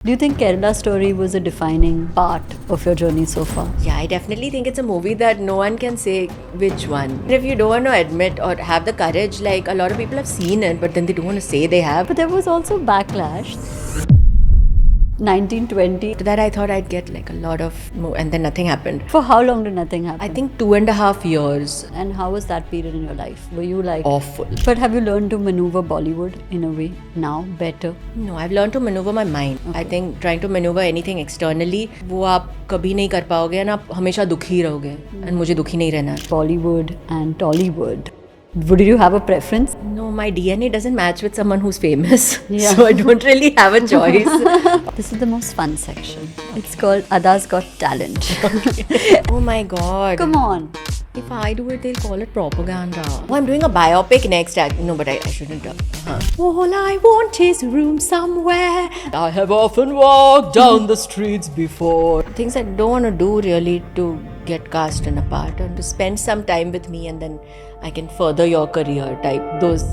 Do you think Kerala Story was a defining part of your journey so far? Yeah, I definitely think it's a movie that no one can say which one. If you don't want to admit or have the courage, like a lot of people have seen it, but then they don't want to say they have. But there was also backlash. 1920. To that, I thought I'd get like a lot of, and then nothing happened. For how long did nothing happen? I think 2.5 years. And how was that period in your life? Were you like Awful. But have you learned to maneuver Bollywood in a way now better? No, I've learned to maneuver my mind. I think trying to maneuver anything externally, वो आप कभी नहीं कर पाओगे and आप हमेशा दुखी रहोगे. And मुझे दुखी नहीं रहना. Bollywood and Tollywood. Did you have a preference? No, my DNA doesn't match with someone who's famous. Yeah. So I don't really have a choice. This is the most fun section. It's called Ada's Got Talent. Oh my god. Come on. If I do it, they'll call it propaganda. Oh, I'm doing a biopic next. No, but I shouldn't. All I want is room somewhere. I have often walked down the streets before. Things I don't want to do really to get cast in a part and to spend some time with me and then I can further your career type. Those.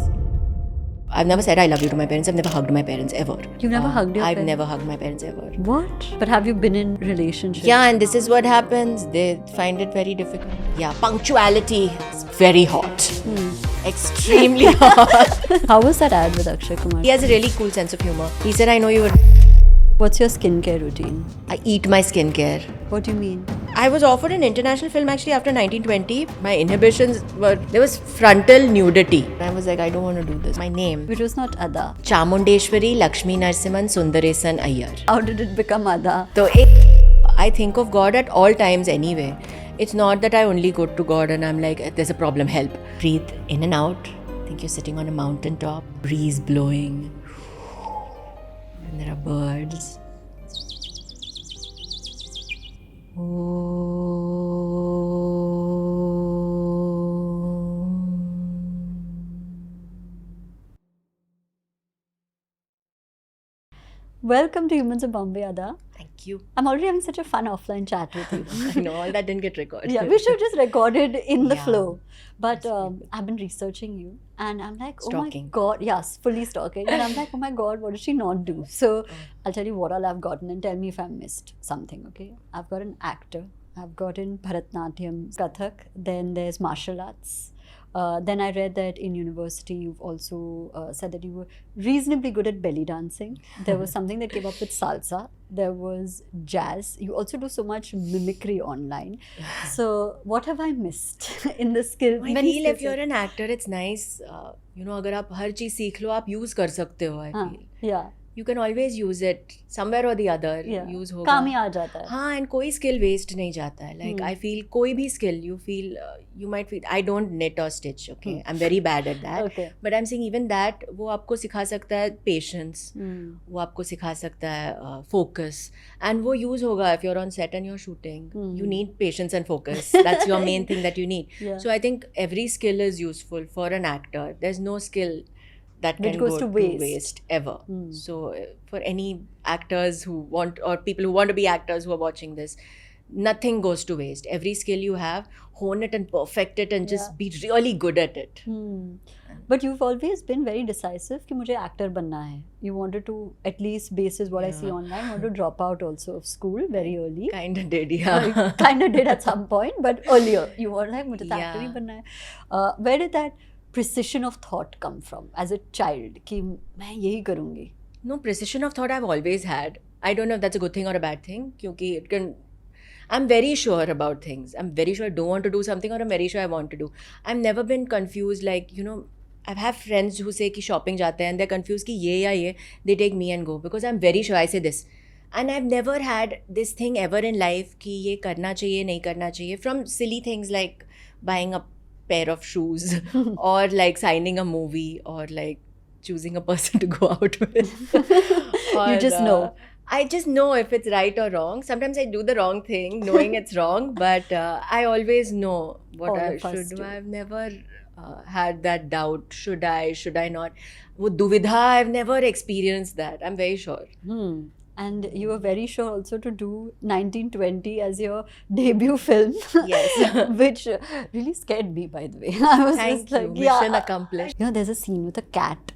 I've never said I love you to my parents. I've never hugged my parents ever. You've never hugged your I've parents? never hugged my parents ever. What? But have you been in relationships? Yeah, and this is what happens. They find it very difficult. Yeah, punctuality is very hot. Extremely hot. How was that ad with Akshay Kumar? He has a really cool sense of humor. He said, I know you would. What's your skincare routine? I eat my skincare. What do you mean? I was offered an international film actually after 1920. My inhibitions were, there was frontal nudity. I was like, I don't want to do this. My name. Which was not Ada. Chamundeshwari Lakshmi Narsiman Sundaresan Iyer. How did it become Ada? So I think of God at all times anyway. It's not that I only go to God and I'm like, there's a problem, help. Breathe in and out. Think you're sitting on a mountaintop, breeze blowing. And there are birds. Welcome to Humans of Bombay, Ada. Thank you. I'm already having such a fun offline chat with you. I know, all that didn't get recorded. Yeah, we should just record it in the Yeah. flow. But I've been researching you and I'm like, oh my Stalking. god, yes, fully stalking. And I'm like, oh my god, what did she not do? So I'll tell you what all I've gotten and tell me if I missed something, okay? I've got an actor, I've gotten Bharatnatyam, Kathak, then there's martial arts. Then I read that in university you've also said that you were reasonably good at belly dancing. There was something that came up with salsa. There was jazz. You also do so much mimicry online. So what have I missed in the skill? I many feel if skills you're that- an actor, it's nice. अगर आप हर चीज सीख लो, आप use कर सकते हो. I हाँ, feel yeah, you can always use it somewhere or the other. yeah. Use होगा. काम ही आ जाता है. हाँ, and कोई skill waste नहीं जाता है. Like I feel कोई भी skill you feel you might feel I don't knit or stitch. Okay, I'm very bad at that. Okay. But I'm saying even that वो आपको सिखा सकता है patience. Hmm. वो आपको सिखा सकता है focus. And वो use होगा if you're on set and you're shooting. You need patience and focus. That's your main thing that you need. Yeah. So I think every skill is useful for an actor. There's no skill that can goes go to to waste. waste ever. So for any actors who want or people who want to be actors who are watching this, nothing goes to waste. Every skill you have, hone it and perfect it and just be really good at it. But you've always been very decisive कि मुझे actor बनना है. You wanted to, at least basis what I see online, want to drop out also of school very early. Kind of did, yeah. Kind of did at some point, but earlier you were like, मुझे तो actor ही Yeah. बनना है. Where did that precision of thought come from as a child कि मैं यही करूँगी? No, precision of thought I've always had. I don't know if that's a good thing or a bad thing. क्योंकि it can. I'm very sure about things. I'm very sure I don't want to do something or I'm very sure I want to do. I've never been confused like, I've had friends who say कि shopping जाते हैं and they're confused कि ये या ये. They take me and go because I'm very sure I say this. And I've never had this thing ever in life कि ये करना चाहिए, नहीं करना चाहिए. From silly things like buying a pair of shoes or like signing a movie or like choosing a person to go out with. You just know. I just know if it's right or wrong. Sometimes I do the wrong thing knowing it's wrong, but I always know what All I of us should do. do. I've never had that doubt. Should I not? वो दुविधा, I've never experienced that. I'm very sure. And you were very sure also to do 1920 as your debut film. Yes. Which really scared me, by the way. I was Thank just you. like, Mission yeah. accomplished. There's a scene with a cat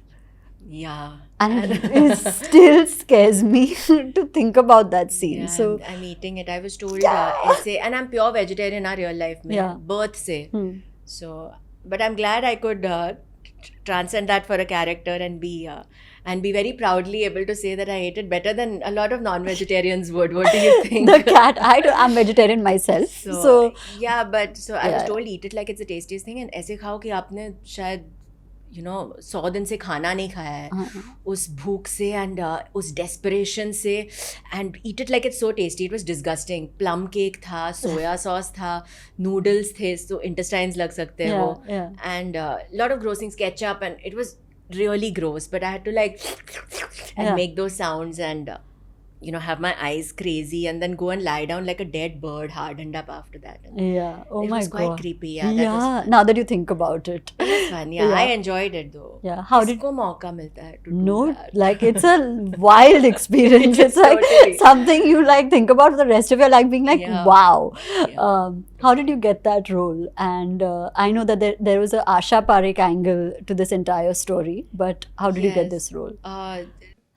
Yeah. And it still scares me to think about that scene. Yeah, So I'm eating it. I was told Yeah. ऐसे, and I'm pure vegetarian in real life में, Yeah. birth से. So, but I'm glad I could transcend that for a character and be very proudly able to say that I ate it better than a lot of non-vegetarians would. What do you think? the cat, I'm vegetarian myself. So yeah, but so I was Yeah. told eat it like it's the tastiest thing, and ऐसे खाओ कि आपने शायद 100 दिन से खाना नहीं खाया है उस भूख से एंड उस डेस्परेशन से, and eat it like it's so tasty. It was disgusting. Plum cake था, सोया सॉस था, नूडल्स थे, सो इंटेस्टाइन्स लग सकते हैं वो, and lot of gross things, ketchup, and it was really gross, but I had to like and make those sounds and have my eyes crazy and then go and lie down like a dead bird, hardened up after that. And Yeah. Oh it my was quite God. creepy. Yeah, that was fun. Now that you think about it. It was fun. Yeah, Yeah. I enjoyed it though. Yeah. How did किसको मौका मिलता है to do No, that? like it's a wild experience. It is It's like totally. something you like think about for the rest of your life, being like, Yeah. wow. Yeah. How did you get that role? And I know that there was a Asha Parekh angle to this entire story, but how did you get Yes. this role? Uh,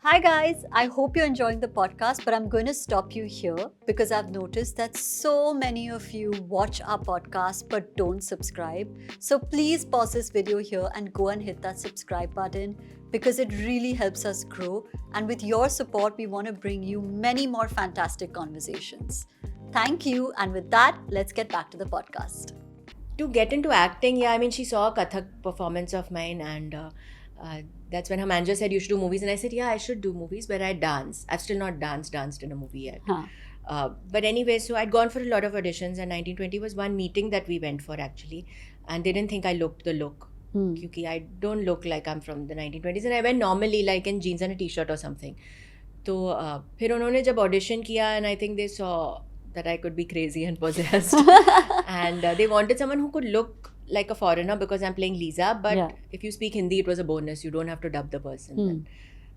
Hi guys, I hope you're enjoying the podcast, but I'm going to stop you here because I've noticed that so many of you watch our podcast but don't subscribe. So please pause this video here and go and hit that subscribe button because it really helps us grow. And with your support, we want to bring you many more fantastic conversations. Thank you. And with that, let's get back to the podcast. to get into acting, yeah, I mean, she saw a Kathak performance of mine, and that's when her manager said, you should do movies. And I said, yeah, I should do movies, but I dance. I've still not danced in a movie yet. Huh. But anyway, so I'd gone for a lot of auditions, and 1920 was one meeting that we went for actually, and they didn't think I looked the look. Because I don't look like I'm from the 1920s, and I went normally like in jeans and a t-shirt or something. तो फिर उन्होंने जब audition किया, and I think they saw that I could be crazy and possessed, and they wanted someone who could look like a foreigner because I'm playing Lisa, but Yeah. if you speak Hindi, it was a bonus. You don't have to dub the person.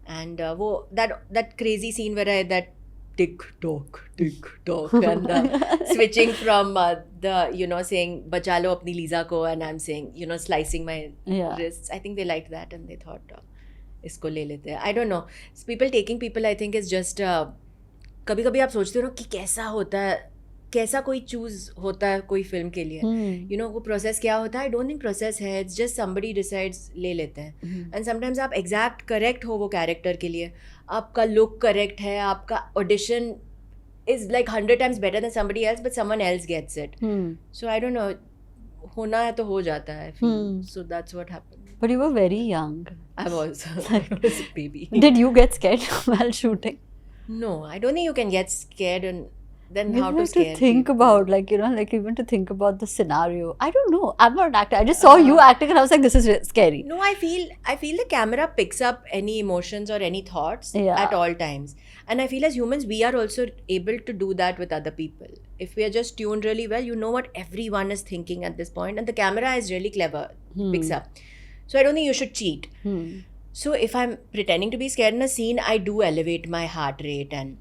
And वो that crazy scene where I that tick tock, and switching from the saying बचा लो अपनी Lisa को, and I'm saying slicing my Yeah. wrists. I think they liked that, and they thought इसको ले लेते हैं. I don't know. People taking people, I think, is just कभी कभी आप सोचते हो ना कि कैसा होता है, कैसा कोई चूज होता है कोई फिल्म के लिए, वो प्रोसेस क्या होता है. आई डोंट थिंक प्रोसेस है, इट्स जस्ट समबडी डिसाइड्स, ले लेते हैं. एंड समटाइम्स आप एग्जैक्ट करेक्ट हो वो कैरेक्टर के लिए, आपका लुक करेक्ट है, आपका audition is like 100 times better than somebody else, but someone else gets it. So I don't know, होना है तो हो जाता है. So that's what happened. But you were very young. I was a baby. Did you get scared while shooting? No, I don't think you can get scared, and then You how to have scare to think people. about, like even to think about the scenario. I don't know. I'm not an actor. I just saw you acting and I was like, this is scary. No, I feel the camera picks up any emotions or any thoughts Yeah. at all times. And I feel as humans, we are also able to do that with other people. If we are just tuned really well, you know what everyone is thinking at this point, and the camera is really clever, picks up. So I don't think you should cheat. So if I'm pretending to be scared in a scene, I do elevate my heart rate, and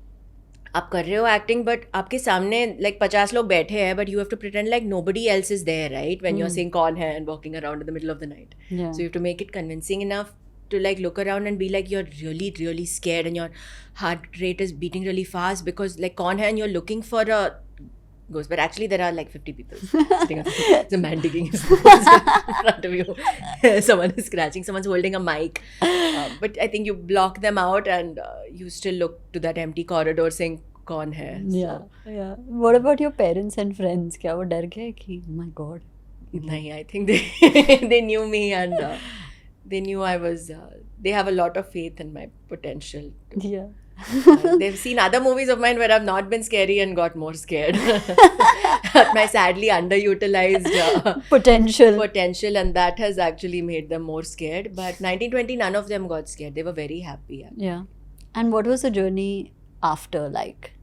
आप कर रहे हो acting, but आपके सामने like 50 लोग बैठे हैं, but you have to pretend like nobody else is there, right? When you're saying कौन है and walking around in the middle of the night. Yeah. So you have to make it convincing enough to like look around and be like you're really, really scared and your heart rate is beating really fast because like कौन है and you're looking for a ghost, but actually there are like 50 people sitting on it's a man digging in front of you. Someone is scratching, someone's holding a mic, but I think you block them out and you still look to that empty corridor saying कौन है. Yeah. What about your parents and friends? क्या वो डर गए कि oh my god? Nahi, I think they knew me, and they knew I was. They have a lot of faith in my potential. Yeah. They've seen other movies of mine where I've not been scary and got more scared. My sadly underutilized Potential. and that has actually made them more scared. But 1920, none of them got scared. They were very happy. Yeah. And what was the journey after, like,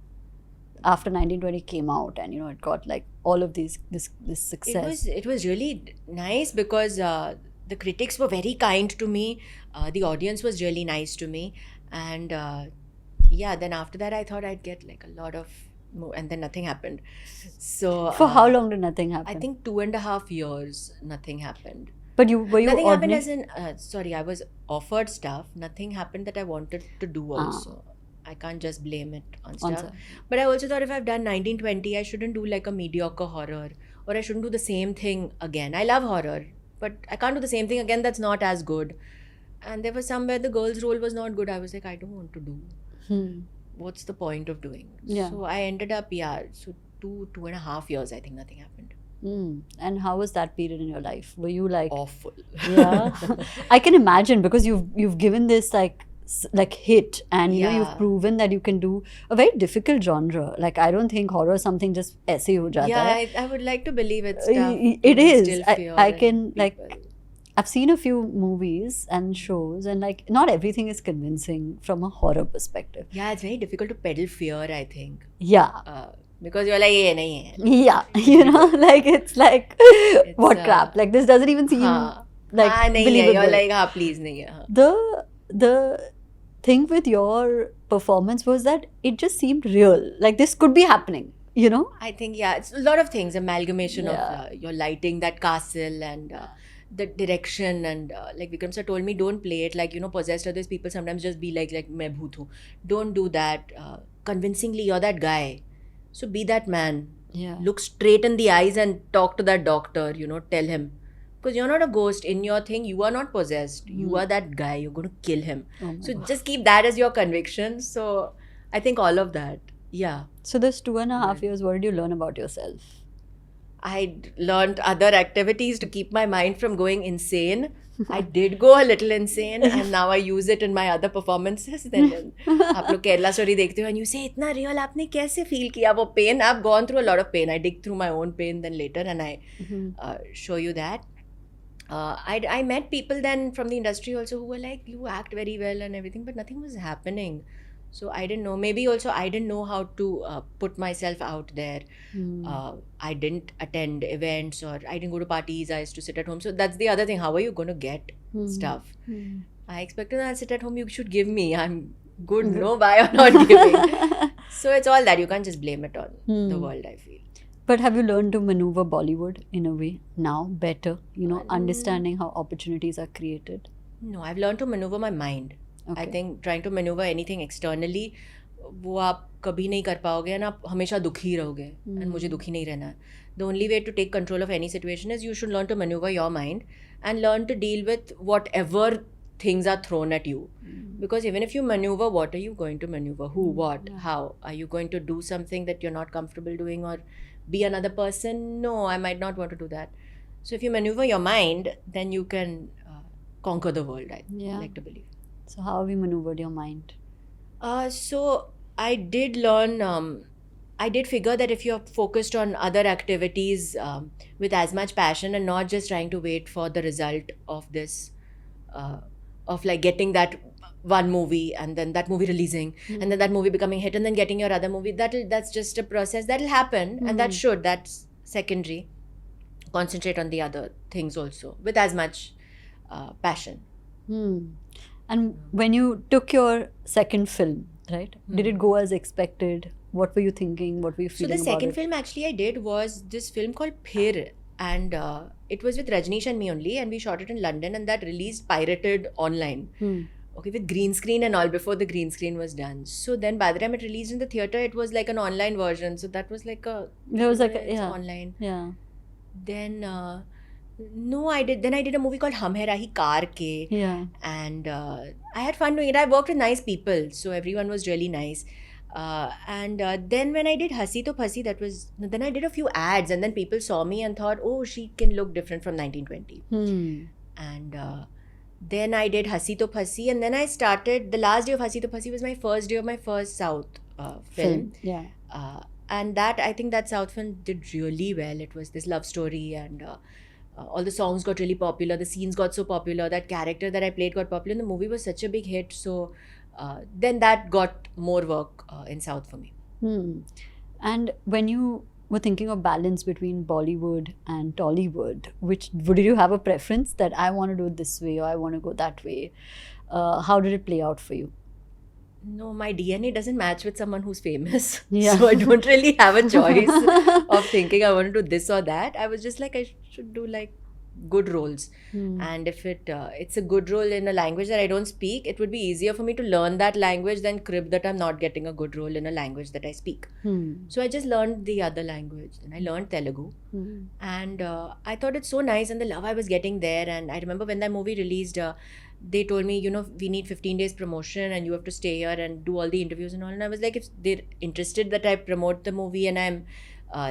after 1920 came out and it got like all of this success? It was really nice because the critics were very kind to me. The audience was really nice to me, and then after that I thought I'd get like a lot of more, and then nothing happened. So For how long did nothing happen? I think 2.5 years nothing happened. But were you Nothing happened ordinary? as in, sorry, I was offered stuff. Nothing happened that I wanted to do also. I can't just blame it on On stuff. set. But I also thought if I've done 1920, I shouldn't do like a mediocre horror, or I shouldn't do the same thing again. I love horror, but I can't do the same thing again that's not as good. And there was somewhere the girl's role was not good. I was like, I don't want to do. Hmm. What's the point of doing? Yeah. So I ended up, so 2.5 years, I think nothing happened. And how was that period in your life? Were you like, Awful. yeah, I can imagine, because you've given this like hit, and you know you've Yeah. proven that you can do a very difficult genre. Like, I don't think horror something just aise ho jata Yeah, hai. I would like to believe it's tough. It to is. instill fear I in can like. people. I've seen a few movies and shows, and like not everything is convincing from a horror perspective. Yeah, it's very difficult to peddle fear, I think. Yeah. Because you're like, yeah, nahi hai. Yeah, you know, like it's like what crap? Like this doesn't even seem Haan. like Haan, nahi hai. believable. You're like, please nahi hai. Haan. The thing with your performance was that it just seemed real. Like this could be happening, you know? I think, yeah, it's a lot of things. Amalgamation Yeah. of your lighting, that castle, and the direction. And like Vikram sir told me, don't play it like, possessed others. People sometimes just be like main bhoot hu. Don't do that. Convincingly, you're that guy. So be that man. Yeah. Look straight in the eyes and talk to that doctor, tell him. Because you're not a ghost. In your thing, you are not possessed. You are that guy. You're going to kill him. Oh my So God. just keep that as your conviction. So I think all of that. Yeah. So this 2.5 years, what did you learn about yourself? I learned other activities to keep my mind from going insane. I did go a little insane, and now I use it in my other performances. Then आप लोग Kerala story देखते हो and you say इतना real आपने कैसे feel किया वो pain? I've gone through a lot of pain. I dig through my own pain then later, and I show you that. I met people then from the industry also who were like, you act very well and everything, but nothing was happening. So I didn't know. Maybe also I didn't know how to put myself out there. I didn't attend events, or I didn't go to parties. I used to sit at home. So that's the other thing. How are you going to get stuff? I expected I'll sit at home. You should give me. I'm good. No, why you're not giving? So it's all that. You can't just blame it on the world, I feel. But have you learned to maneuver Bollywood in a way now better? Understanding how opportunities are created. No, I've learned to maneuver my mind. Okay. I think trying to maneuver anything externally, वो आप कभी नहीं कर पाओगे, and आप हमेशा दुखी रहोगे, and मुझे दुखी नहीं रहना है. The only way to take control of any situation is you should learn to maneuver your mind and learn to deal with whatever things are thrown at you. Because even if you maneuver, what are you going to maneuver? Who, what, how? Are you going to do something that you're not comfortable doing, or be another person? No, I might not want to do that. So if you maneuver your mind, then you can conquer the world, I like to believe. So how have you maneuvered your mind? So I did learn, I did figure that if you're focused on other activities with as much passion and not just trying to wait for the result of this, of like getting that one movie and then that movie releasing and then that movie becoming hit and then getting your other movie, that's just a process that'll happen and that's secondary. Concentrate on the other things also with as much passion. And when you took your second film, right? Did it go as expected? What were you thinking? What were you So feeling the about second it? film actually I did was this film called Phir, and it was with Rajneesh and me only, and we shot it in London, and that released pirated online. Okay, with green screen and all before the green screen was done. So then by the time it released in the theatre, it was like an online version. So that was like a... There was like it's yeah. online. Yeah. Then... no, I did a movie called Hum Hai Rahi Car Ke. Yeah. And I had fun doing it. I worked with nice people, so everyone was really nice. And then when I did Hasi To Phasi, then I did a few ads, and then people saw me and thought, oh, she can look different from 1920. And then I did Hasi To Phasi, and then I started, the last day of Hasi To Phasi was my first day of my first South film. Yeah. And I think that South film did really well. It was this love story, and all the songs got really popular, the scenes got so popular, that character that I played got popular, and the movie was such a big hit. So then that got more work in South for me. And when you were thinking of balance between Bollywood and Tollywood, did you have a preference that I want to do it this way or I want to go that way? How did it play out for you? No, my DNA doesn't match with someone who's famous. Yeah. So I don't really have a choice of thinking I want to do this or that. I was just like, I should do like good roles. And if it's a good role in a language that I don't speak, it would be easier for me to learn that language than crib that I'm not getting a good role in a language that I speak. So I just learned the other language, and I learned Telugu. And I thought it's so nice, and the love I was getting there. And I remember when that movie released, they told me, we need 15 days promotion and you have to stay here and do all the interviews and all. And I was like, if they're interested that I promote the movie and I'm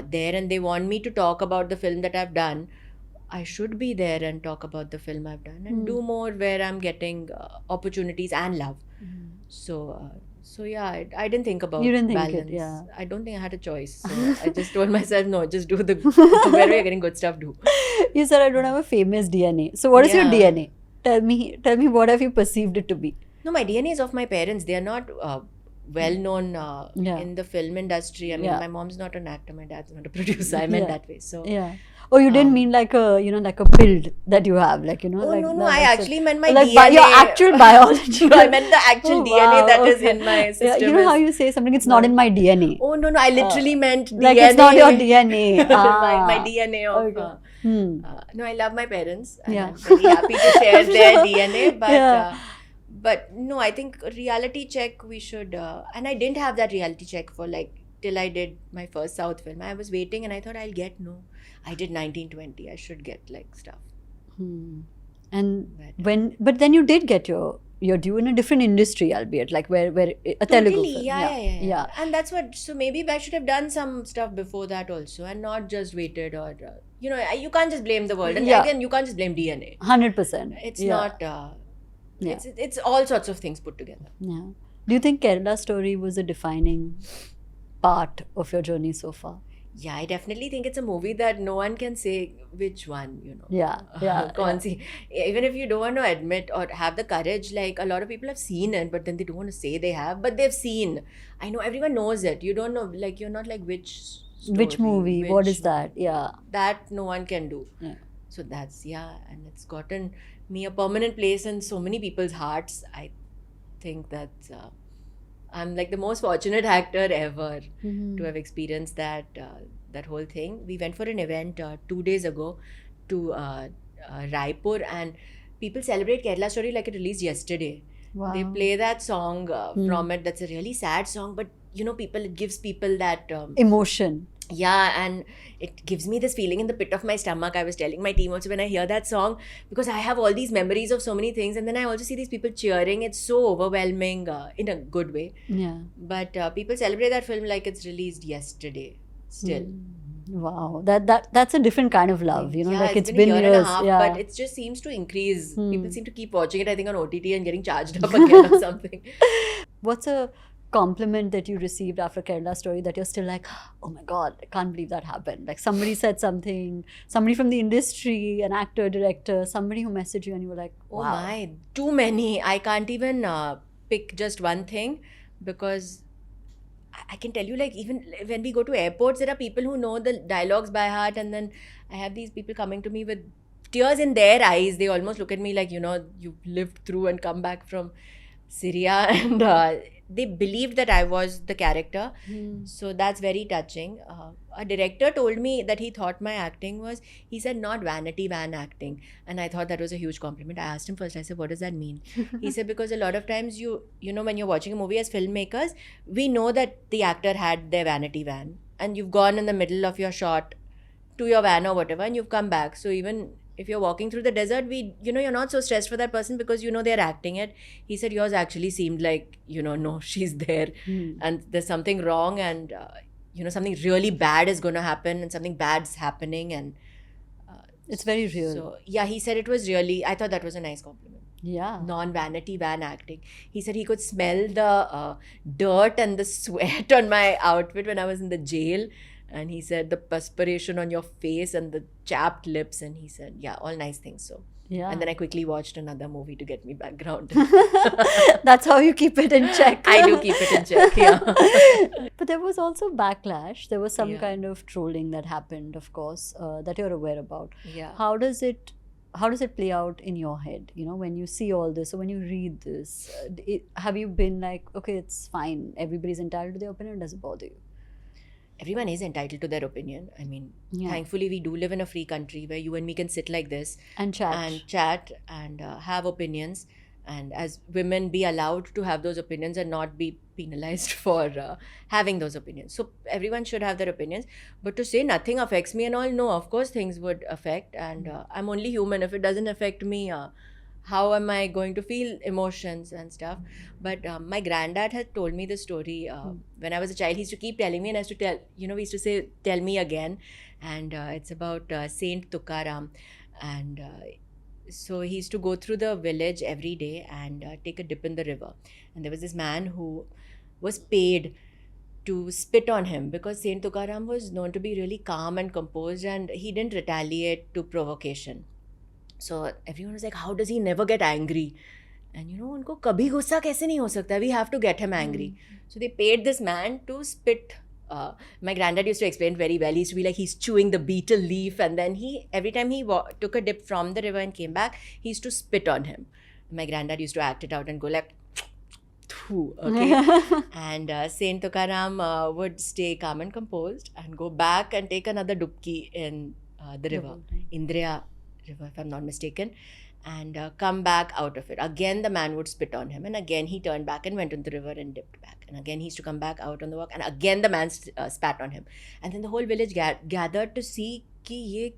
there and they want me to talk about the film that I've done, I should be there and talk about the film I've done and do more where I'm getting opportunities and love. So yeah, I didn't think about You didn't think balance. it, yeah. I don't think I had a choice. So I just told myself, no, just do wherever you're getting good stuff, do. You said I don't have a famous DNA. So what is your Yeah. DNA? Tell me what have you perceived it to be? No, my DNA is of my parents. They are not well known Yeah. in the film industry. I mean, Yeah. my mom's not an actor, my dad's not a producer. I meant Yeah. that way. So Yeah. Oh, you didn't mean like a like a build that you have, like Oh, like no, that- I that's actually meant my like DNA. your actual biology. No, I meant the actual Oh, DNA wow, that is okay. in my system. Yeah, you know how you say something, it's not in my DNA. Oh, no, I literally meant Like DNA. it's not your DNA. my Ah. DNA of... Okay. no, I love my parents. And Yeah. I'm very happy to share their DNA. But, Yeah. but no, I think a reality check we should... and I didn't have that reality check for like till I did my first South film. I was waiting and I thought I'll get no. I did 1920. I should get like stuff. And But- but then you did get your due in a different industry, albeit like where a Telugu Totally, film. yeah. And that's what, so maybe I should have done some stuff before that also and not just waited or, you can't just blame the world. And Yeah. again, you can't just blame DNA. 100%. It's yeah. not, Yeah. it's all sorts of things put together. Yeah. Do you think Kerala Story was a defining part of your journey so far? Yeah, I definitely think it's a movie that no one can say which one, Yeah, yeah, Kaun si. Even if you don't want to admit or have the courage, like a lot of people have seen it, but then they don't want to say they have, but they've seen. I know everyone knows it. You don't know, like, you're not like which Which story, movie? What which- is that? Yeah. That no one can do. Yeah. So that's, and it's gotten me a permanent place in so many people's hearts. I think that I'm like the most fortunate actor ever to have experienced that whole thing. We went for an event 2 days ago to Raipur, and people celebrate Kerala Story like it released yesterday. Wow. They play that song from it. That's a really sad song, but it gives people that Emotion. yeah, and it gives me this feeling in the pit of my stomach. I was telling my team also when I hear that song, because I have all these memories of so many things, and then I also see these people cheering. It's so overwhelming in a good way. Yeah. But people celebrate that film like it's released yesterday still. Wow. That's a different kind of love, Yeah, like it's been been a year years. and a half, yeah. but it just seems to increase. People seem to keep watching it, I think, on OTT and getting charged up again or something. What's a compliment that you received after Kerala Story that you're still like, oh my God, I can't believe that happened? Like somebody said something, somebody from the industry, an actor, director, somebody who messaged you and you were like, wow. Oh my, too many. I can't even pick just one thing, because I can tell you, like, even when we go to airports, there are people who know the dialogues by heart, and then I have these people coming to me with tears in their eyes. They almost look at me like, you've lived through and come back from Syria, and they believed that I was the character. So that's very touching. A director told me that he thought my acting was, he said, not vanity van acting. And I thought that was a huge compliment. I asked him first, I said, what does that mean? He said, because a lot of times when you're watching a movie as filmmakers, we know that the actor had their vanity van, and you've gone in the middle of your shot to your van or whatever, and you've come back. So even if you're walking through the desert, you're not so stressed for that person because they're acting it. He said yours actually seemed like, no, she's there and there's something wrong, and something really bad is going to happen, and something bad's happening, and It's very real. so yeah, he said it was really, I thought that was a nice compliment. Yeah. Non-vanity van acting. He said he could smell the dirt and the sweat on my outfit when I was in the jail. And he said the perspiration on your face and the chapped lips. And he said, yeah, all nice things. So, Yeah. and then I quickly watched another movie to get me background. That's how you keep it in check. I do keep it in check, yeah. But there was also backlash. There was some Yeah. kind of trolling that happened, of course, that you're aware about. Yeah. How does it play out in your head, when you see all this or when you read this? Have you been like, okay, it's fine, everybody's entitled to their opinion, does it bother you? everyone is entitled to their opinion. I mean, Yeah. thankfully we do live in a free country where you and me can sit like this And chat. and chat and have opinions, and as women be allowed to have those opinions and not be penalized for having those opinions. So everyone should have their opinions, but to say nothing affects me and all, no, of course things would affect, and I'm only human. If it doesn't affect me, how am I going to feel emotions and stuff? But my granddad had told me the story when I was a child. He used to keep telling me, and I used to tell, we used to say, tell me again. And it's about Saint Tukaram. And so he used to go through the village every day and take a dip in the river. And there was this man who was paid to spit on him because Saint Tukaram was known to be really calm and composed, and he didn't retaliate to provocation. So everyone was like, how does he never get angry? And unko kabhi gussa kaise nahi ho sakta? We have to get him angry. So they paid this man to spit. My granddad used to explain very well. He used to be like, he's chewing the betel leaf, and then every time he took a dip from the river and came back, he used to spit on him. My granddad used to act it out and go like, "Thoo," okay? And Saint Tukaram would stay calm and composed and go back and take another dubki in the river, Indriya River, if I'm not mistaken, and come back out of it. Again, the man would spit on him, and again he turned back and went into the river and dipped back. And again he used to come back out on the walk, and again the man spat on him. And then the whole village gathered to see कि ये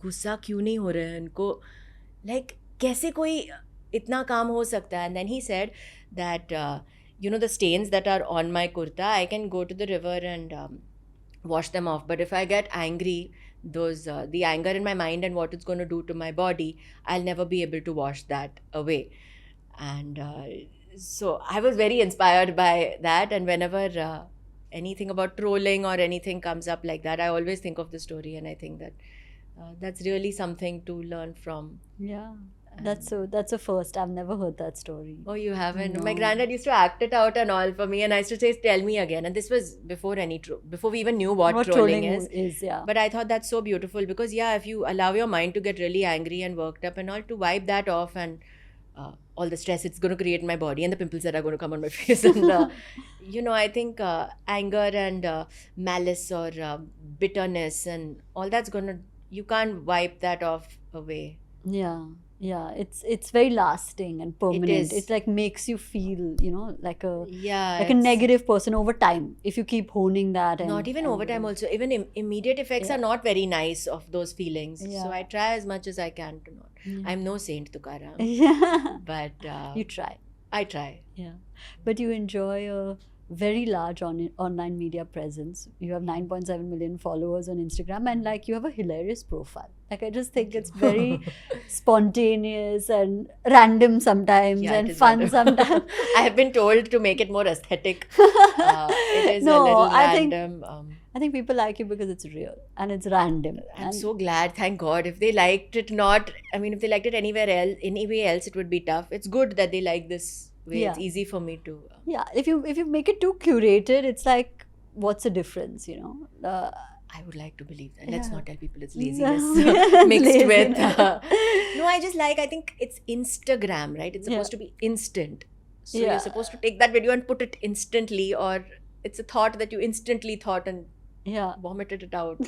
गुस्सा क्यों नहीं हो रहा है इनको, like कैसे कोई इतना काम हो सकता है. And then he said that the stains that are on my kurta, I can go to the river and wash them off, but if I get angry, the anger in my mind and what it's going to do to my body, I'll never be able to wash that away. And so I was very inspired by that, and whenever anything about trolling or anything comes up like that, I always think of the story, and I think that that's really something to learn from. Yeah. That's a first. I've never heard that story. Oh, you haven't? No. My granddad used to act it out and all for me, and I used to say, tell me again. And this was before before we even knew what trolling is. Yeah. But I thought that's so beautiful because, if you allow your mind to get really angry and worked up and all, to wipe that off and all the stress it's going to create in my body and the pimples that are going to come on my face. And, I think anger and malice or bitterness and all that's you can't wipe that off away. Yeah, it's very lasting and permanent. is. It like makes you feel, like a Yeah, negative person over time if you keep honing that. And, not even over time also. Even immediate effects are not very nice of those feelings. Yeah. So I try as much as I can to not. Yeah. I'm no Saint Tukaram, Yeah. but You try. I try. Yeah. But you enjoy a very large online media presence. You have 9.7 million followers on Instagram, and like you have a hilarious profile. Like I just think it's very spontaneous and random sometimes, Yeah, it and is fun random. sometimes. I have been told to make it more aesthetic. It is No, a little I think- random. I think people like you because it's real and it's random. I'm And so glad, thank God. If they liked it if they liked it any way else, it would be tough. It's good that they like this way. Yeah. It's easy for me to. yeah, if you make it too curated, it's like, what's the difference, I would like to believe that. Let's Yeah. not tell people it's No. laziness mixed with. Laziness. No, I think it's Instagram, right? It's supposed to be instant. So Yeah. you're supposed to take that video and put it instantly, or it's a thought that you instantly thought and Yeah. vomited it out.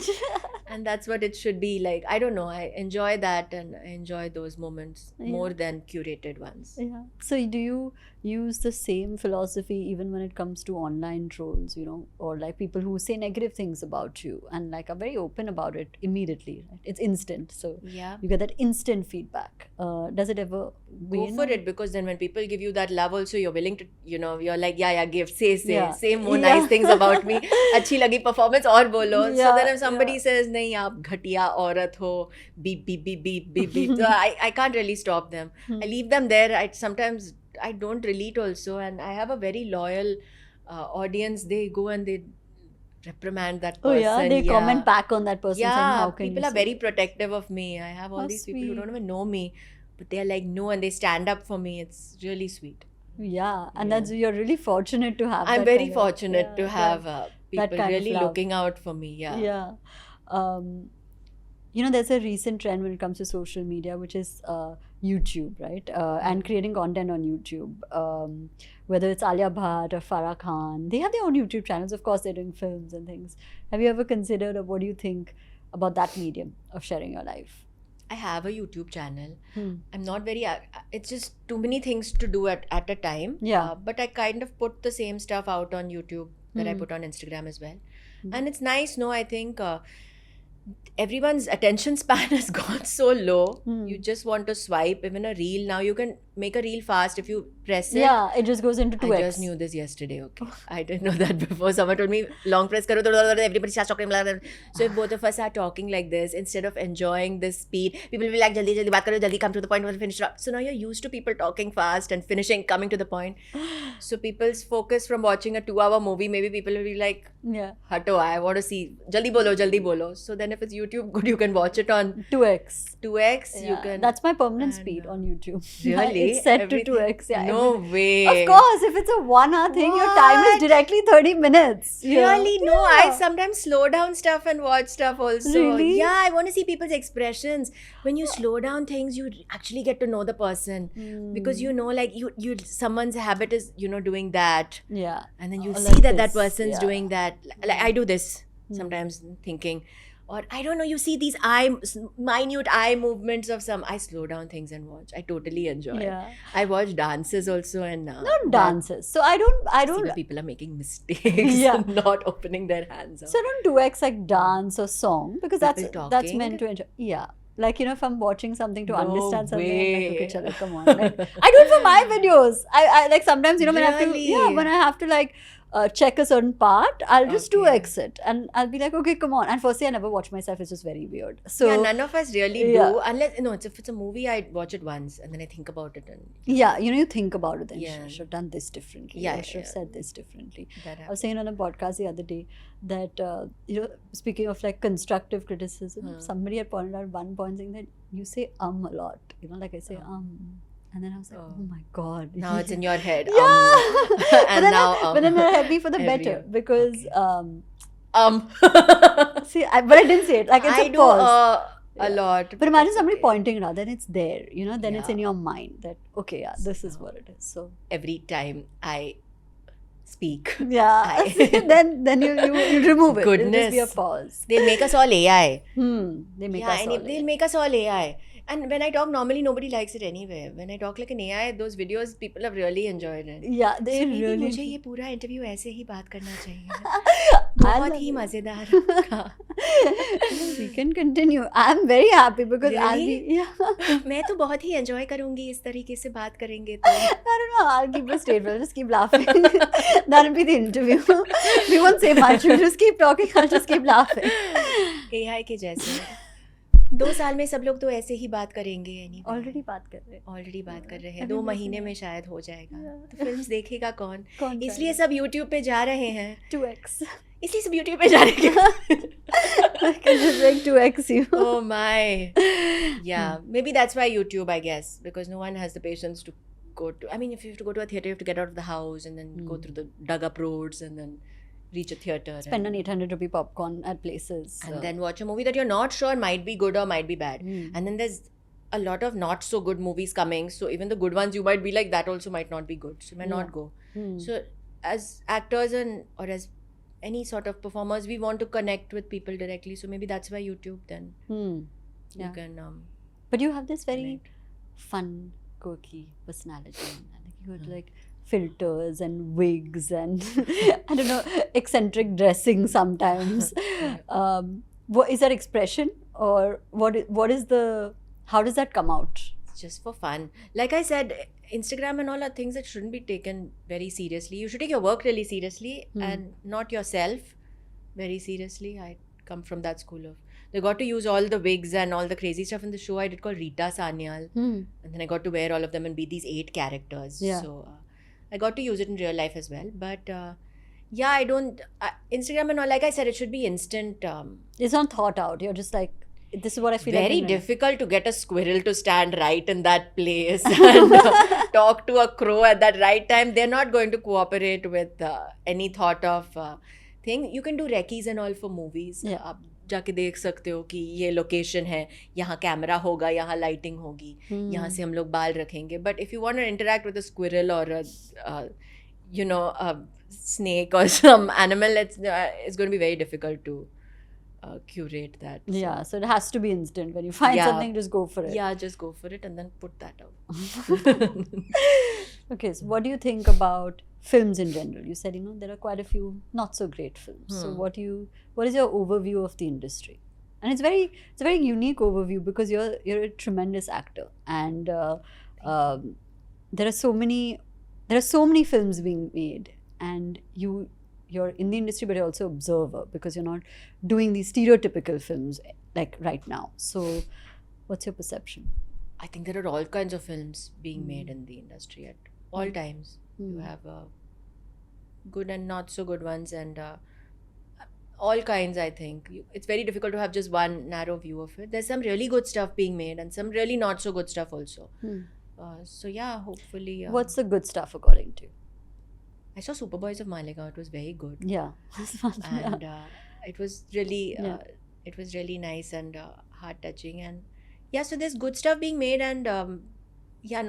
And that's what it should be like. I don't know. I enjoy that, and I enjoy those moments more Yeah. than curated ones. Yeah. So do you use the same philosophy even when it comes to online trolls, or like people who say negative things about you and like are very open about it immediately, right? It's instant. So Yeah. you get that instant feedback. Does it ever Go for it, because then when people give you that love also, you're willing to, you're like, yeah, give, say, Yeah. say more Yeah. nice things about me. Achhi lagi performance aur bolo. So Yeah, then if somebody yeah. says, nahi, aap ghatiya aurat ho, beep, beep, beep, beep, beep, beep. So I can't really stop them. I leave them there. Sometimes I don't delete also, and I have a very loyal audience. They go and they reprimand that Oh person. yeah, they comment back on that person saying, Yeah, how can people you are say very protective of me. I have all How these people who sweet. don't even know me, but they're like, no, and they stand up for me. It's really sweet. Yeah, and Yeah. you're really fortunate to have. I'm that very kind of- fortunate yeah, to yeah. have people kind of really love. looking out for me. Yeah. Yeah. There's a recent trend when it comes to social media, which is YouTube, right? And creating content on YouTube. Whether it's Alia Bhatt or Farah Khan, they have their own YouTube channels. Of course, they're doing films and things. Have you ever considered, or what do you think about that medium of sharing your life? I have a YouTube channel. Hmm. I'm not very. It's just too many things to do at a time. Yeah. But I kind of put the same stuff out on YouTube that I put on Instagram as well. And it's nice. No, I think everyone's attention span has gone so low. You just want to swipe. Even a reel now, you can make a reel fast if you press it. Yeah, it just goes into 2x. I just knew this yesterday. Okay, I didn't know that before. Someone told me long press karo, everybody starts talking. So if both of us are talking like this, instead of enjoying this speed, people will be like, "Jaldi, jaldi baat karo, jaldi come to the point, we'll finish it up." So now you're used to people talking fast and finishing, coming to the point. So people's focus from watching a 2-hour movie, maybe people will be like, Yeah, "Hato, I want to see. Jaldi bolo, jaldi bolo." So then if it's YouTube, good, you can watch it on 2x. 2x. Yeah, You can. that's my permanent and, speed on YouTube. Really? It's set Everything? to 2x. Yeah, No everything. way. Of course, if it's a 1 hour thing, your time is What? directly 30 minutes. you know? Really? No, I sometimes slow down stuff and watch stuff also. Really? Yeah, I want to see people's expressions. When you slow down things, you actually get to know the person. Because you know, like you someone's habit is, doing that. Yeah. And then you Or see like that this, person's yeah. doing that. Like I do this sometimes thinking. Or I don't know, you see these minute eye movements of some. I slow down things and watch. I totally enjoy. Yeah. I watch dances also and Not dances. So I don't. See, people are making mistakes Yeah. and not opening their hands out. So I don't 2x like dance or song because that's People meant to enjoy. Yeah. Like, if I'm watching something to No understand something, I'm like, okay, way. chalo, come on. Like, I do it for my videos. I like sometimes, when I have to, Really? when I have to like check a certain part, I'll just Okay. 2x it and I'll be like, okay, come on. And firstly, I never watch myself. It's just very weird. So Yeah, none of us really Yeah. do. Unless, if it's a movie, I watch it once and then I think about it. And yeah, you think about it then. Yeah. I should have done this differently. Yeah, I should have yeah. said this differently. that I was saying on a podcast the other day that, speaking of like constructive criticism, somebody had pointed out one point saying that you say a lot. Like I say and then I was like, oh my God. now it's in your head. Yeah. And but then now but then I had me for the every- better because, I see, but I didn't say it. Like, it's a do pause. a lot. But imagine somebody okay. pointing it out, then it's there, then it's in Yeah. your mind that, okay, yeah, this is what it is. So, Every time I speak. yeah, then you remove it. It'll just be a Goodness. pause. They'll make us all AI. They make us and all if they'll make us all AI. And when I talk, normally nobody likes it anyway. When I talk like an AI, those videos, people have really enjoyed it. Yeah, they So maybe really. मुझे ये पूरा interview ऐसे ही बात करना चाहिए. I बहुत love he it. मजेदार था. We can continue. I'm very happy because I'll Really? be, yeah. मैं तो बहुत ही एंजॉय करूंगी इस तरीके से बात करेंगे तो. I don't know. I'll keep a straight face. Just keep laughing. That'll be the interview. We won't say much. We'll just keep talking. I'll just keep laughing. AI के जैसे. 2 साल में सब लोग तो ऐसे ही बात करेंगे. Already बात कर रहे हैं. ऑलरेडी बात कर रहे हैं. अभी 2 बस महीने नहीं। में शायद हो जाएगा. Yeah. तो फिल्म्स देखेगा कौन? कौन इसलिए जाएगा? सब YouTube पे जा रहे हैं. 2x. इसलिए सब YouTube पे जा रहे हैं. I can just like 2x you. Oh my. Yeah, maybe that's why YouTube, I guess, because no one has the patience to go to. I mean, if you have to go to a theater, you have to get out of the house and then go through the dug up roads and then reach a theater. Spend an 800 rupee popcorn at places. and then watch a movie that you're not sure might be good or might be bad. And then there's a lot of not so good movies coming. So even the good ones, you might be like, that also might not be good. So you might not go. So as actors or as any sort of performers, we want to connect with people directly. So maybe that's why YouTube then Yeah. you can But you have this very fun, quirky personality. Like you got like filters and wigs and I don't know, eccentric dressing sometimes. What is that expression or what is the, how does that come out? just for fun. Like I said, Instagram and all are things that shouldn't be taken very seriously. You should take your work really seriously and not yourself very seriously. I come from that school of, they got to use all the wigs and all the crazy stuff in the show I did called Rita Sanyal. And then I got to wear all of them and be these 8 characters. Yeah. So I got to use it in real life as well. But yeah, I don't, Instagram and all, like I said, it should be instant. It's not thought out. You're just like, this is what I feel like. Very doing right now. difficult to get a squirrel to stand right in that place and talk to a crow at that right time. They're not going to cooperate with any thought of thing. You can do recce's and all for movies. Yeah. जाके देख सकते हो कि ये location है, यहाँ camera होगा, यहाँ लाइटिंग होगी, यहाँ से हम लोग बाल रखेंगे. But if you want to interact with a squirrel और a snake or some animal, it's going to be very difficult to curate that. So, Yeah, so it has to be instant. When you find Yeah. something, just go for it. yeah, just go for it and then put that out. Okay, so what do you think about films in general? You said, there are quite a few not so great films. So what is your overview of the industry? And it's a very unique overview because you're a tremendous actor, and there are so many films being made, and you're in the industry, but you're also observer because you're not doing these stereotypical films like right now. So what's your perception? I think there are all kinds of films being made in the industry at all times. You have good and not so good ones, and all kinds. I think it's very difficult to have just one narrow view of it. There's some really good stuff being made and some really not so good stuff also. So yeah, hopefully. What's the good stuff according to you? I saw Superboys of Maligaon. It was very good. Yeah, it's fun. And it was really nice and heart touching, and yeah, so there's good stuff being made, and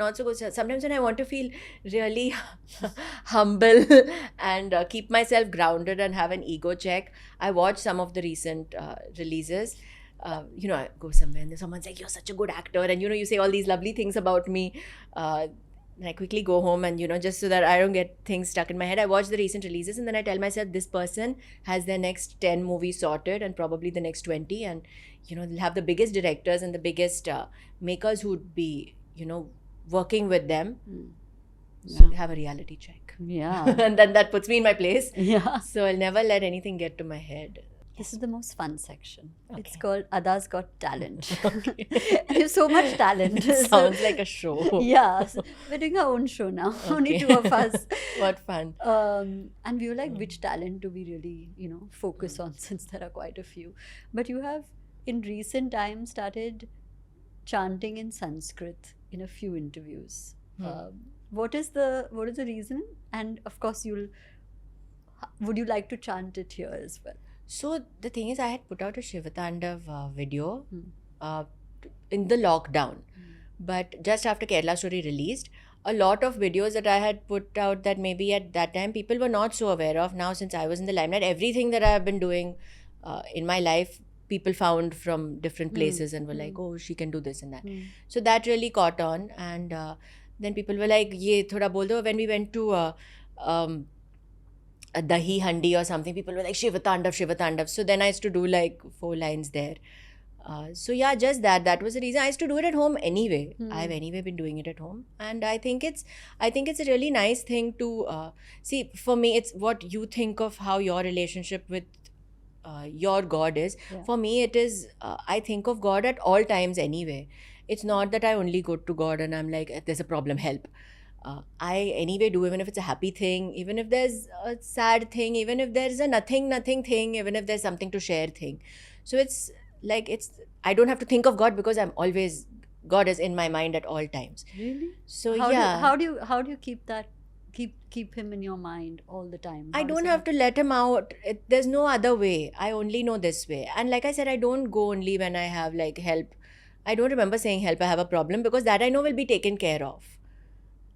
not so good stuff. Sometimes when I want to feel really humble and keep myself grounded and have an ego check, I watch some of the recent releases. I go somewhere and someone's like, "You're such a good actor," and you say all these lovely things about me. And I quickly go home and, just so that I don't get things stuck in my head, I watch the recent releases and then I tell myself this person has their next 10 movies sorted and probably the next 20. And, they'll have the biggest directors and the biggest makers who'd be, working with them. So have a reality check. Yeah. And then that puts me in my place. Yeah. So I'll never let anything get to my head. This is the most fun section. It's called Ada's Got Talent. You have so much talent. Sounds like a show. Yeah. So we're doing our own show now. Only two of us. What fun. And we were like, which talent do we really, focus on, since there are quite a few. But you have, in recent times, started chanting in Sanskrit in a few interviews. What is the reason? And of course, would you like to chant it here as well? So the thing is, I had put out a Shivatandav video in the lockdown. But just after Kerala Story released, a lot of videos that I had put out that maybe at that time people were not so aware of. Now, since I was in the limelight, everything that I have been doing in my life, people found from different places and were like, oh, she can do this and that. So that really caught on. And then people were like, ye thoda bol do. When we went to a Dahi Handi or something, people were like, Shivatandav. So then I used to do like 4 lines there. So yeah, just that was the reason. I used to do it at home anyway. I've anyway been doing it at home, and I think it's a really nice thing to see. For me, it's what you think of how your relationship with your God is. Yeah. For me, it is I think of God at all times anyway. It's not that I only go to God and I'm like, there's a problem, help. I anyway do, even if it's a happy thing, even if there's a sad thing, even if there's a nothing thing, even if there's something to share thing. So it's like, I don't have to think of God because I'm always, God is in my mind at all times. Really? So How do you keep that, keep him in your mind all the time? I don't have to let him out. There's no other way. I only know this way. And like I said, I don't go only when I have like help. I don't remember saying help, I have a problem, because that I know will be taken care of.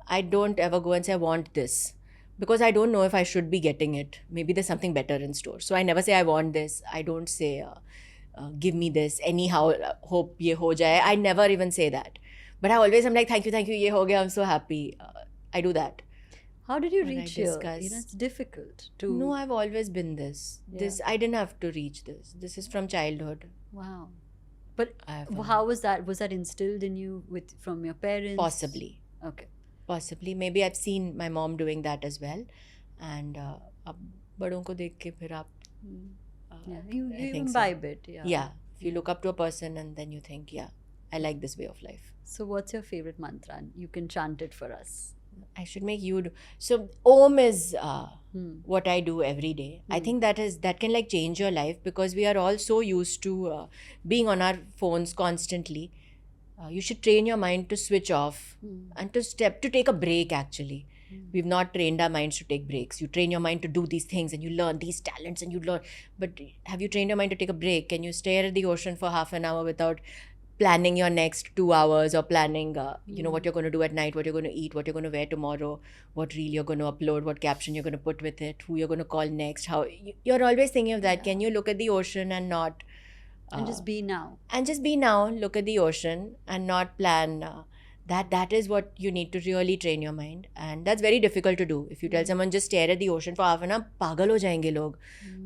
I don't ever go and say I want this, because I don't know if I should be getting it. Maybe there's something better in store. So I never say I want this. I don't say give me this. Anyhow, hope ye ho jaye. I never even say that. But I always am like, thank you, ye ho gaya. I'm so happy. I do that. How did you When I reach here? discuss- It's difficult to... No, I've always been this. Yeah. I didn't have to reach this. This is from childhood. Wow. But I've, how was that? Was that instilled in you from your parents? Possibly. Okay. Possibly. Maybe I've seen my mom doing that as well. And ab badon ko dekh ke phir aap, Yeah, you I think imbibe it. Yeah. yeah, if you look up to a person and then you think, yeah, I like this way of life. So what's your favorite mantra? You can chant it for us. I should make you do. So Om is what I do every day. I think that can like change your life, because we are all so used to being on our phones constantly. You should train your mind to switch off and to take a break actually. We've not trained our minds to take breaks. You train your mind to do these things and you learn these talents and you learn. But have you trained your mind to take a break? Can you stare at the ocean for half an hour without planning your next 2 hours or planning, what you're going to do at night, what you're going to eat, what you're going to wear tomorrow, what reel you're going to upload, what caption you're going to put with it, who you're going to call next, how you're always thinking of that. Can you look at the ocean and not and just be now? And just be now, look at the ocean and not plan that is what you need to really train your mind, and that's very difficult to do. If you tell someone just stare at the ocean for half an hour, pagal ho jayenge log,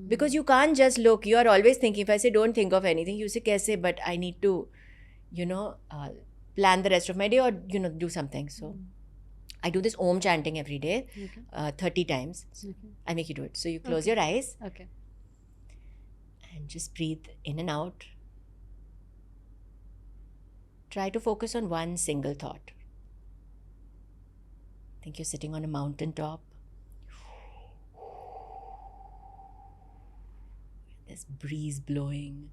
because you can't just look. You are always thinking. If I say don't think of anything, you say kaise, but I need to plan the rest of my day or do something. So I do this Om chanting every day, 30 times. I make you do it. So you close your eyes and just breathe in and out. Try to focus on one single thought. Think you're sitting on a mountain top. There's breeze blowing.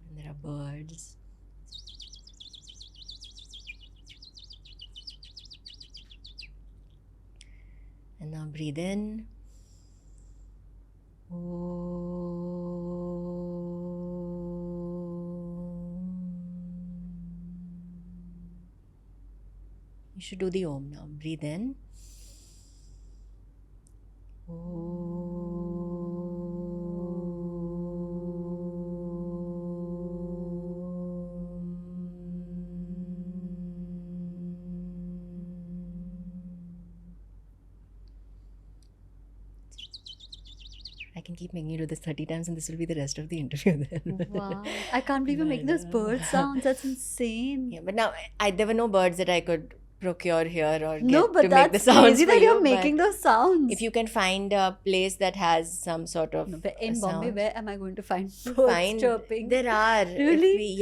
And there are birds. And now breathe in. You should do the Om now. Breathe in. I can keep making you do this 30 times and this will be the rest of the interview then. Wow. I can't believe you're making those bird sounds. That's insane. Yeah, but now there were no birds that I could procure here or get No, but to make the that's sounds crazy for that you, you're but making those sounds. if you can find a place that has some sort of No, but in Bombay, sound, where am I going to find birds find chirping? there are. Really?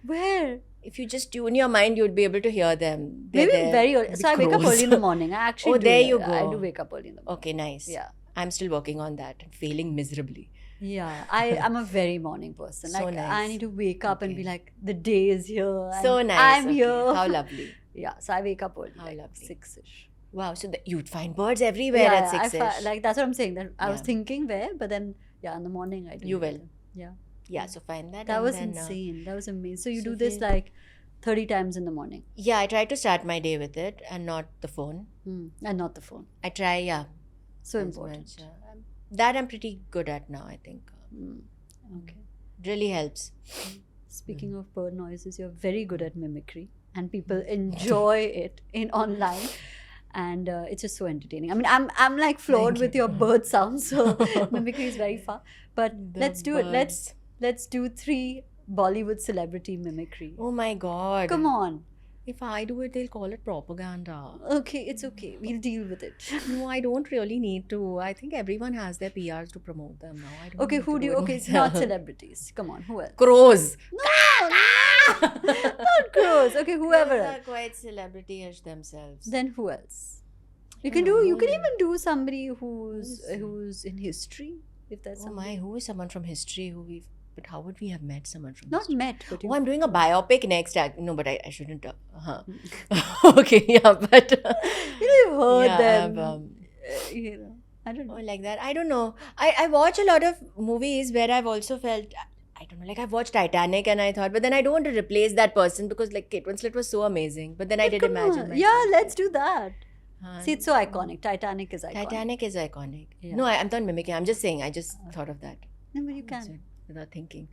Where? If you just tune your mind, you'd be able to hear them. They're Maybe there. very early. Big So I wake up crows. early in the morning. I actually Oh, do. there you I go. do wake up early in the morning. Okay, nice. Yeah. I'm still working on that. Failing miserably. Yeah, I'm a very morning person. So Like nice. I need to wake up and be like, the day is here. So and nice. I'm okay. here. How lovely. Yeah, so I wake up early, How like lovely. 6ish. Wow. So you'd find birds everywhere at 6ish. Like that's what I'm saying. That I was Yeah. thinking where, but then in the morning I do. You hear will. them. Yeah. Yeah. So find that. That and was then, insane. That was amazing. So you so do this feel- like 30 times in the morning. Yeah, I try to start my day with it and not the phone. And not the phone. I try. Yeah. So as important. much, that I'm pretty good at now, I think. Okay. Really helps. Speaking of bird noises, you're very good at mimicry, and people enjoy it in online, and it's just so entertaining. I mean, I'm like floored with your bird sounds, so mimicry is very fun. But let's do it. Let's do 3 Bollywood celebrity mimicry. Oh my God. Come on. If I do it, they'll call it propaganda. Okay, it's okay. We'll deal with it. No, I don't really need to. I think everyone has their PRs to promote them now. I don't Okay, need who to do you? it Okay, it's myself. not celebrities. Come on, who else? Crows. No, not crows. Okay, whoever Crows else. are quite celebrity-ish themselves. Then who else? You I can don't do. You know. can even do somebody who's in history, if that's Oh somebody. my, who is someone from history who we've... But how would we have met someone from Not history? met, but you. Oh, I'm doing a biopic next. No, but I shouldn't. Okay, yeah, but... You've heard yeah, them. I've, I don't know. or like that. I don't know. I watch a lot of movies where I've also felt... I don't know, like I've watched Titanic and I thought, but then I don't want to replace that person because like Kate Winslet was so amazing. But then I did Come imagine on. myself. Yeah, let's do that. Huh. See, it's so iconic. Titanic is iconic. Titanic is iconic. Yeah. No, I'm not mimicking. I'm just saying. I just thought of that. No, but you That's can. it, without thinking.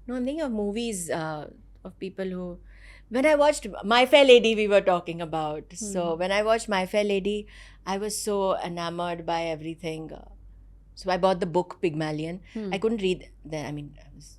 No, I'm thinking of movies of people who... When I watched My Fair Lady, we were talking about. So when I watched My Fair Lady, I was so enamored by everything. So I bought the book Pygmalion. I couldn't read then. I mean, I was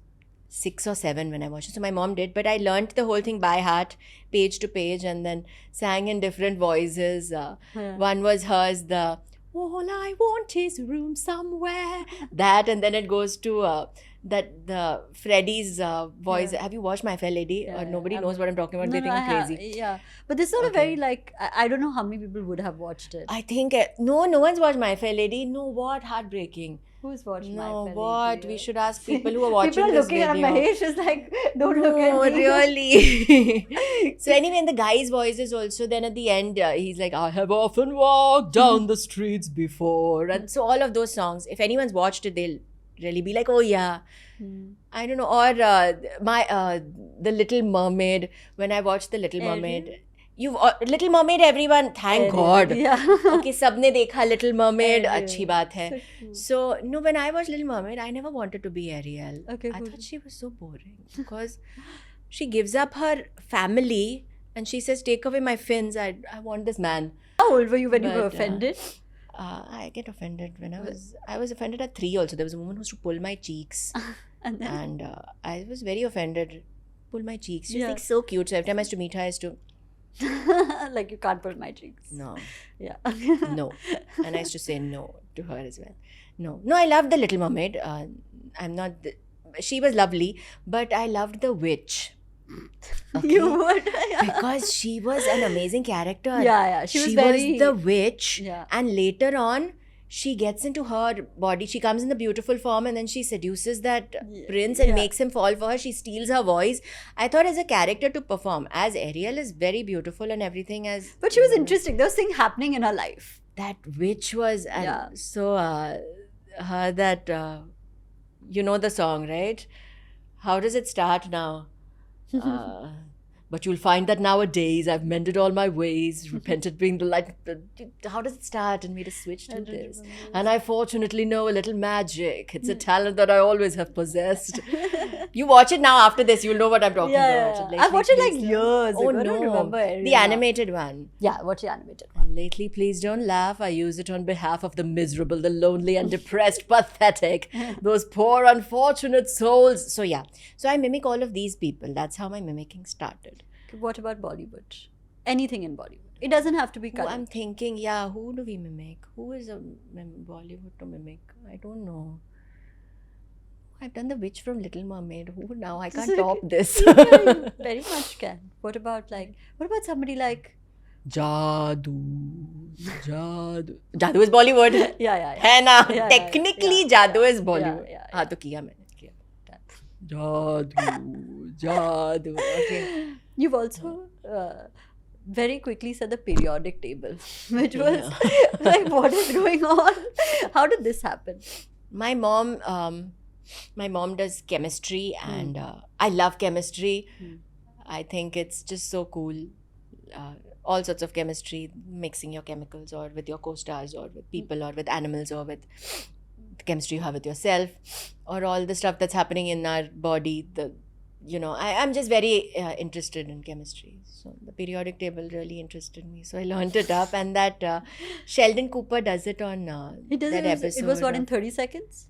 6 or 7 when I watched it. So my mom did. But I learned the whole thing by heart, page to page, and then sang in different voices. One was hers, the all I want is room somewhere. That, and then it goes to the Freddie's voice. Have you watched My Fair Lady? Yeah, Nobody I've- knows what I'm talking about. They think I I'm have. crazy. Yeah, but this is not a Okay. very like. I don't know how many people would have watched it. I think no one's watched My Fair Lady. No, what heartbreaking. Who's watched My No, Fair what? Lady? We should ask people who are watching People are this looking at video. Mahesh is like, don't look No, at me. really. So anyway, in the guy's voices also, then at the end, he's like, I have often walked down the streets before. And so all of those songs, if anyone's watched it, they'll really be like, oh yeah. I don't know. Or The Little Mermaid. When I watched The Little Mermaid, Little Mermaid, everyone, thank God. Yeah. Okay, सबने देखा Little Mermaid, Ariel. अच्छी बात है. So cute. So, no, when I watched Little Mermaid, I never wanted to be Ariel. Okay, I who thought did? she was so boring because she gives up her family and she says, take away my fins, I want this man. How old were you when you were But, offended? I get offended when I was offended at 3 also. There was a woman who used to pull my cheeks And then, and I was very offended. Pull my cheeks. She was Yeah. like so cute. So every time I used to meet her, I used to, like you can't pull my cheeks. no. Yeah. No. And I used to say no to her as well. No, I loved The Little Mermaid. She was lovely, but I loved the witch. Okay? You would. Because she was an amazing character. Yeah. She was very. the witch. Yeah. And later on, she gets into her body. She comes in the beautiful form and then she seduces that prince and Yeah. makes him fall for her. She steals her voice. I thought as a character to perform, as Ariel is very beautiful and everything as... But she was interesting. There was things happening in her life. That witch was... And Yeah. so, her that... you know the song, right? How does it start now? But you'll find that nowadays I've mended all my ways, repented being the light. How does it start? And made a switch to this. And I fortunately know a little magic. It's a talent that I always have possessed. You watch it now after this, you'll know what I'm talking about. I watched it like Please years don't- ago. I don't remember The everything. animated one. Yeah, watch the animated one. Lately, please don't laugh. I use it on behalf of the miserable, the lonely and depressed, pathetic, those poor, unfortunate souls. So, yeah. So, I mimic all of these people. That's how my mimicking started. What about Bollywood? Anything in Bollywood. It doesn't have to be Who current. I'm thinking, who do we mimic? Who is a Bollywood to mimic? I don't know. I've done the witch from Little Mermaid. Who now? I can't top this. Yeah, you very much can. What about somebody like... Jadoo. Jadoo is Bollywood. Yeah. है ना? Yeah, Technically, yeah. Jadoo is Bollywood. Yeah. हाँ तो किया मैंने Jadoo. Okay. You've also very quickly said the periodic table, which was like, what is going on? How did this happen? My mom does chemistry and I love chemistry. I think it's just so cool. All sorts of chemistry, mixing your chemicals or with your co-stars or with people or with animals or with the chemistry you have with yourself or all the stuff that's happening in our body. I'm just very interested in chemistry. So the periodic table really interested me. So I learned it up and that Sheldon Cooper does it on that episode. It was what, in 30 seconds?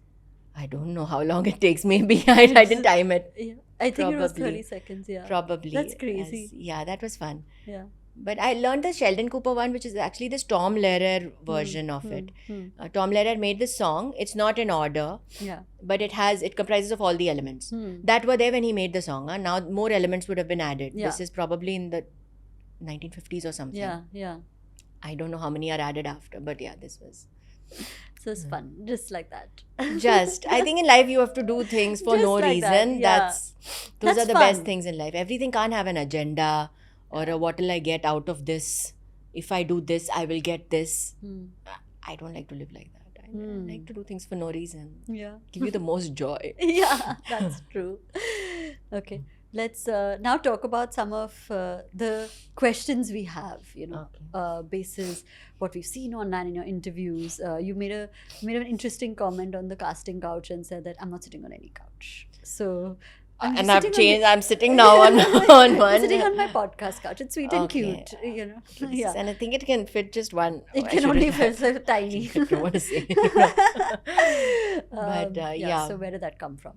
I don't know how long it takes. Maybe I didn't time it. Yeah. I think it was Probably. 30 seconds, yeah. Probably. That's crazy. That was fun. Yeah. But I learned the Sheldon Cooper one, which is actually this Tom Lehrer version of it. Tom Lehrer made this song. It's not in order, Yeah. but it comprises of all the elements that were there when he made the song. Now more elements would have been added. Yeah. This is probably in the 1950s or something. Yeah. I don't know how many are added after, but yeah, this was So it's fun, just like that. I think in life you have to do things for Just no like that, reason. yeah. Those That's are the best fun. things in life. Everything can't have an agenda or a what will I get out of this? If I do this, I will get this. I don't like to live like that. I like to do things for no reason. Yeah. Give you the most joy. Yeah, that's true. Okay. Let's now talk about some of the questions we have, basis what we've seen online in your interviews. You made an interesting comment on the casting couch and said that I'm not sitting on any couch. So And I've changed. I'm sitting now on I'm one. sitting on my podcast couch. It's sweet and Okay. cute, Yeah. And I think it can fit just one. It I can only shouldn't fit have- so tiny. I don't want to say. But yeah. So where did that come from?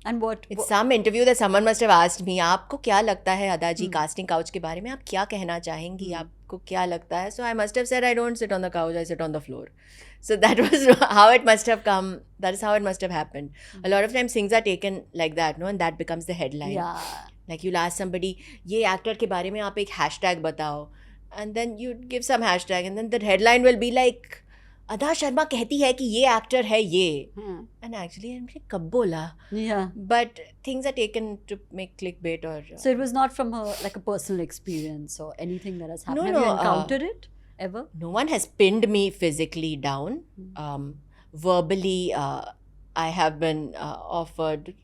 And what? It's some interview that someone must have asked me, आपको क्या लगता है अदा जी casting couch के बारे में आप क्या कहना चाहेंगी आपको क्या लगता है so I must have said I don't sit on the couch I sit on the floor so that was how it must have come that is how it must have happened a lot of times things are taken like that and that becomes the headline like you'll ask somebody ये actor के बारे में आप एक hashtag बताओ and then you give some hashtag and then the headline will be like अदा शर्मा कहती है कि ये एक्टर है ये, Huh. एंड एक्चुअली कब बोला, Yeah. But things are taken to make clickbait or So it was not from her like a personal experience or anything that has happened. No, Have you no, encountered it ever? no one has pinned me physically down. Verbally, I have been offered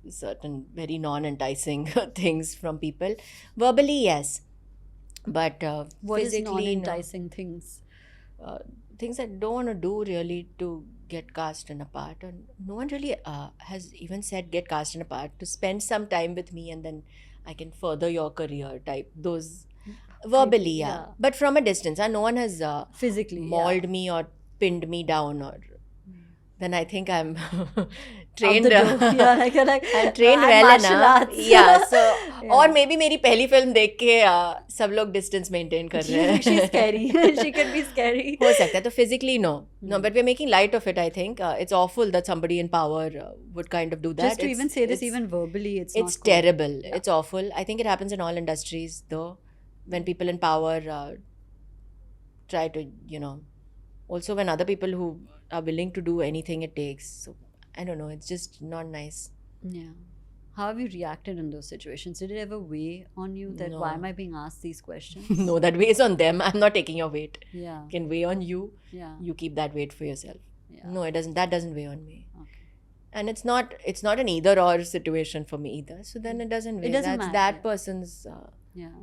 certain very non-enticing things from people. Verbally, yes, but What is physically, non-enticing things? no. Things I don't want to do really to get cast in a part, and no one really has even said get cast in a part, to spend some time with me and then I can further your career type. Those verbally, yeah. yeah. But from a distance, and no one has Physically, mauled me or pinned me down, or then I think I'm trained. Out the door. Yeah, like you're like I'm trained I'm well martial enough. arts. Yeah, so Yeah. और maybe मेरी पहली film देख के सब लोग distance maintain कर रहे हैं. She's scary. She can be scary. हो सकता है. तो physically no, but we're making light of it. I think it's awful that somebody in power would kind of do that. Just to even say this, it's- even verbally, it's it's not cool. terrible. Yeah. It's awful. I think it happens in all industries though, when people in power try to, also when other people who are willing to do anything it takes. So I don't know, it's just not nice. Yeah. How have you reacted in those situations? Did it ever weigh on you that why No. am I being asked these questions? No, that weighs on them. I'm not taking your weight. Yeah. It can weigh on you. Yeah. You keep that weight for yourself. Yeah. No, it doesn't. That doesn't weigh on me. Okay. And it's not an either or situation for me either. So then it doesn't weigh. doesn't That's matter, that yeah. person's Yeah.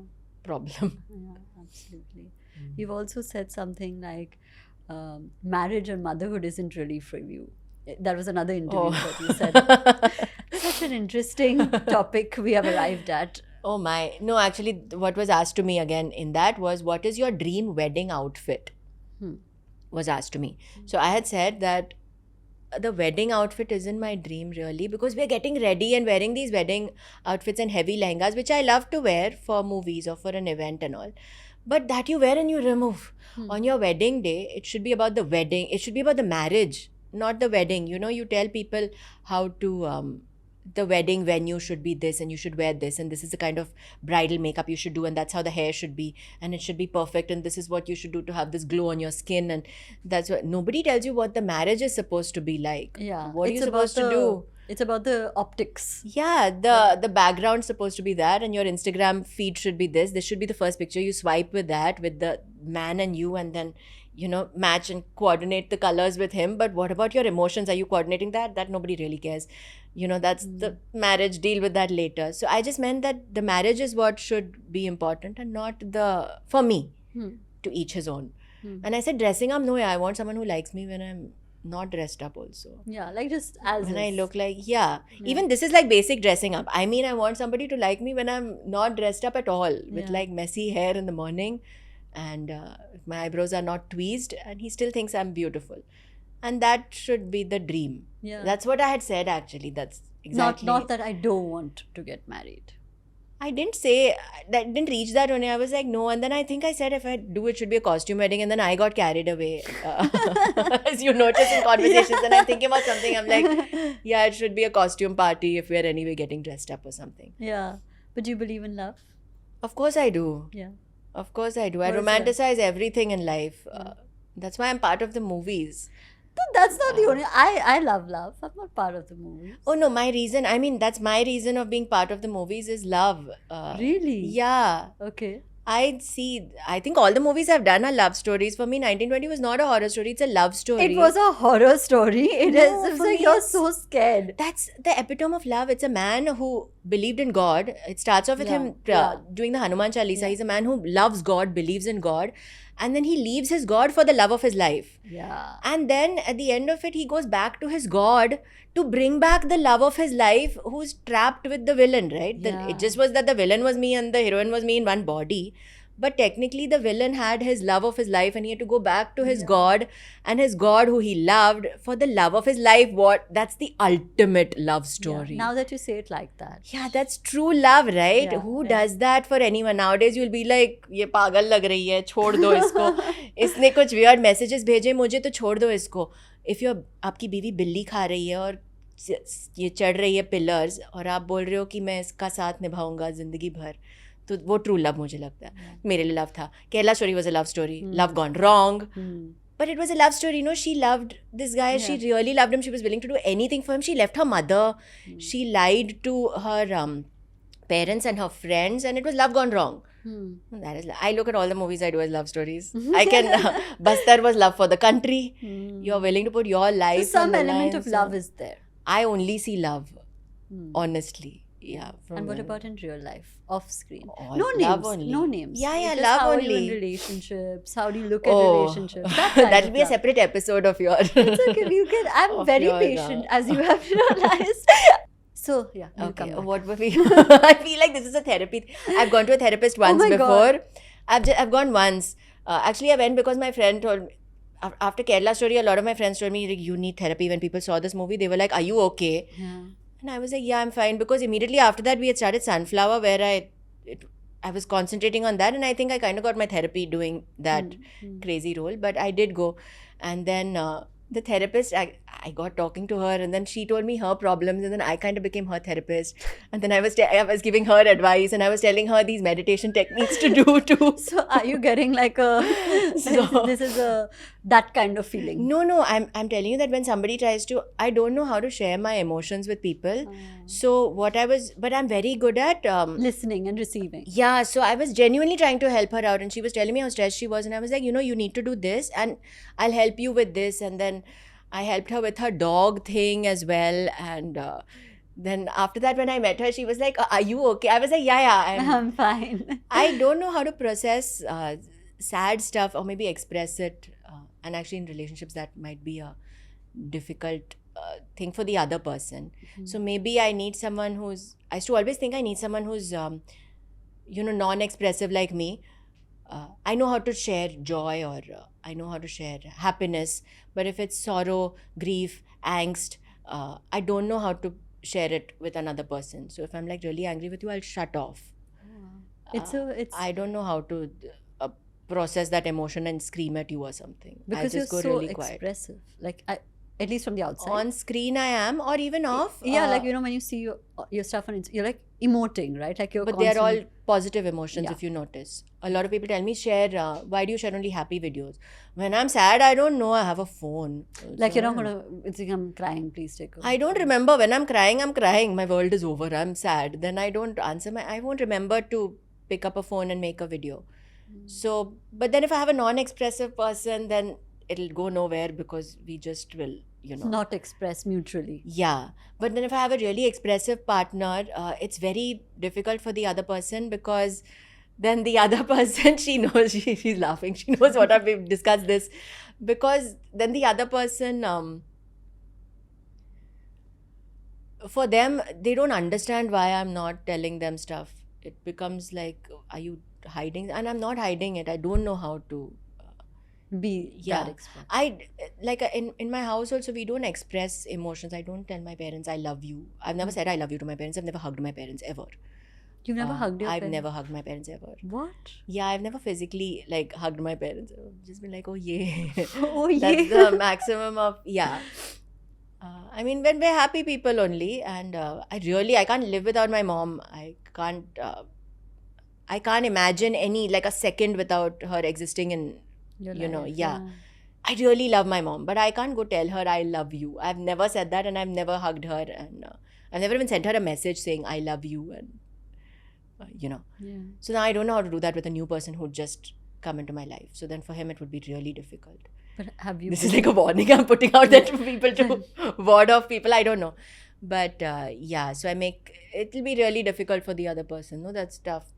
problem. Yeah, absolutely. You've also said something like marriage and motherhood isn't really for you. That was another interview that you said. Such an interesting topic we have arrived at. Oh my. No, actually, what was asked to me again in that was, what is your dream wedding outfit? Was asked to me. So I had said that the wedding outfit isn't my dream really, because we're getting ready and wearing these wedding outfits and heavy lehengas, which I love to wear for movies or for an event and all. But that you wear and you remove. On your wedding day, it should be about the wedding. It should be about the marriage, not the wedding. You tell people how to, the wedding venue should be this and you should wear this and this is the kind of bridal makeup you should do and that's how the hair should be and it should be perfect and this is what you should do to have this glow on your skin, and that's what nobody tells you what the marriage is supposed to be like. Yeah. What are you about supposed to do? It's about the optics. Yeah, the background's supposed to be that, and your Instagram feed should be this. This should be the first picture. You swipe with that, with the man and you, and then, match and coordinate the colors with him. But what about your emotions? Are you coordinating that? That nobody really cares. That's the marriage. Deal with that later. So I just meant that the marriage is what should be important and not for me, to each his own. And I said dressing up, no, yeah, I want someone who likes me when I'm not dressed up also. Yeah, like just as When is. I look like, even this is like basic dressing up. I mean, I want somebody to like me when I'm not dressed up at all, with Yeah. like messy hair in the morning, and if my eyebrows are not tweezed, and he still thinks I'm beautiful. And that should be the dream. Yeah. That's what I had said actually. That's exactly. Not that I don't want to get married. I didn't say, that didn't reach that only. I was like, no. And then I think I said if I do, it should be a costume wedding. And then I got carried away. As you notice in conversations. And I'm thinking about something. I'm like, yeah, it should be a costume party if we're anyway getting dressed up or something. Yeah. But do you believe in love? Of course I do. Yeah. Of course I do. I What is romanticize everything in life. That's why I'm part of the movies. But that's not the only. I love love. I'm not part of the movie. Oh no, that's my reason of being part of the movies is love. Really? Yeah. Okay. I think all the movies I've done are love stories. For me, 1920 was not a horror story, it's a love story. It was a horror story. It No, is. It's for like me you're it's- so scared. That's the epitome of love. It's a man who believed in God. It starts off with Yeah, him yeah. doing the Hanuman Chalisa. Yeah. He's a man who loves God, believes in God. And then he leaves his God for the love of his life. Yeah. And then at the end of it, he goes back to his God to bring back the love of his life who's trapped with the villain, right? Yeah. It just was that the villain was me and the heroine was me in one body. But technically, the villain had his love of his life and he had to go back to his God and his God who he loved for the love of his life. That's the ultimate love story. Yeah. Now that you say it like that. Yeah, that's true love, right? Yeah, Who yeah. does that for anyone? Nowadays, you'll be like, ये पागल लग रही है, छोड़ दो इसको. इसने कुछ weird messages भेजे मुझे तो छोड़ दो इसको. If आपकी बीवी बिल्ली खा रही है और ये चढ़ रही है पिलर्स और आप बोल रहे हो कि मैं इसका साथ निभाऊंगा जिंदगी भर, तो वो ट्रू लव मुझे लगता है. मेरे लिए लव था. Kerala story was a love story. Love gone wrong. But it was a love story, you know. She loved this guy. She Yeah. really loved him. She was willing to do anything for him. She left her mother. She lied to her parents and her friends, and it was love gone wrong. That is, I look at all the movies I do as love stories. I can. Bastar was love for the country. You're willing to put your So life. some on the element line, of so love is there. I only see love, honestly. Yeah. And what about in real life, off screen? All No love names. only. No names. Yeah, It's just love how are you in only. relationships? How do you look at Oh, relationships? That kind that'll of be a love. separate episode of yours. It's okay. You can. I'm Of very your, patient, as you have realized. So yeah, we'll Okay, come back. what were we? I feel like this is a therapy. I've gone to a therapist once my before. God. I've gone once. Actually, I went because my friend told me. After Kerala Story, a lot of my friends told me, like, you need therapy. When people saw this movie, they were like, are you okay? Yeah. And I was like, yeah, I'm fine. Because immediately after that, we had started Sunflower, where I was concentrating on that. And I think I kind of got my therapy doing that crazy role. But I did go. And then the therapist, I got talking to her. And then she told me her problems. And then I kind of became her therapist. And then I was giving her advice. And I was telling her these meditation techniques to do too. So are you getting like a this is a that kind of feeling? No, I'm telling you that when somebody tries to, I don't know how to share my emotions with people. So but I'm very good at Listening and receiving. yeah, so I was genuinely trying to help her out, and she was telling me how stressed she was, and I was like, you need to do this, and I'll help you with this. And then I helped her with her dog thing as well. And then after that, when I met her, she was like, are you okay? I was like, yeah, I'm fine. I don't know how to process sad stuff or maybe express it. And actually, in relationships, that might be a difficult thing for the other person. So maybe I need someone I used to always think I need someone who's, non-expressive like me. I know how to share joy, or I know how to share happiness. But if it's sorrow, grief, angst, I don't know how to share it with another person. So if I'm like really angry with you, I'll shut off. It's I don't know how to process that emotion and scream at you or something. because I you're just go so really quiet. expressive. Like at least from the outside. On screen I am, or even off. Yeah, like when you see your stuff on Insta, you're like emoting, right? Like you're But they are all constantly- positive emotions, Yeah. if you notice. A lot of people tell me, why do you share only happy videos? When I'm sad, I don't know I have a phone. like So, you're not gonna. It's like I'm crying. Please take a. I don't remember. When I'm crying, I'm crying. My world is over. I'm sad. Then I don't answer I won't remember to pick up a phone and make a video. So, but then if I have a non-expressive person, then it'll go nowhere, because we just will, not express mutually. Yeah. But then if I have a really expressive partner, it's very difficult for the other person, because then the other person, she knows, she's laughing. She knows what we've discussed this. Because then the other person, for them, they don't understand why I'm not telling them stuff. It becomes like, are you hiding? And I'm not hiding it. I don't know how to. Be Yeah. that express. In my house also, we don't express emotions. I don't tell my parents I love you. I've never said I love you to my parents. I've never hugged my parents ever. You've never hugged your I've parents? never hugged my parents ever. What? Yeah, I've never physically hugged my parents. I've just been like, oh yeah. Oh That's yeah. the maximum of, yeah. I mean, when we're happy people only, and I can't live without my mom. I can't imagine a second without her existing in, Your yeah. life, I really love my mom, but I can't go tell her I love you. I've never said that, and I've never hugged her, and I've never even sent her a message saying I love you, and Yeah. So now I don't know how to do that with a new person who just come into my life. So then for him it would be really difficult. But have you? This is like a warning I'm putting out there to people to ward off people. I don't know, but yeah. So it'll be really difficult for the other person. No, that's tough.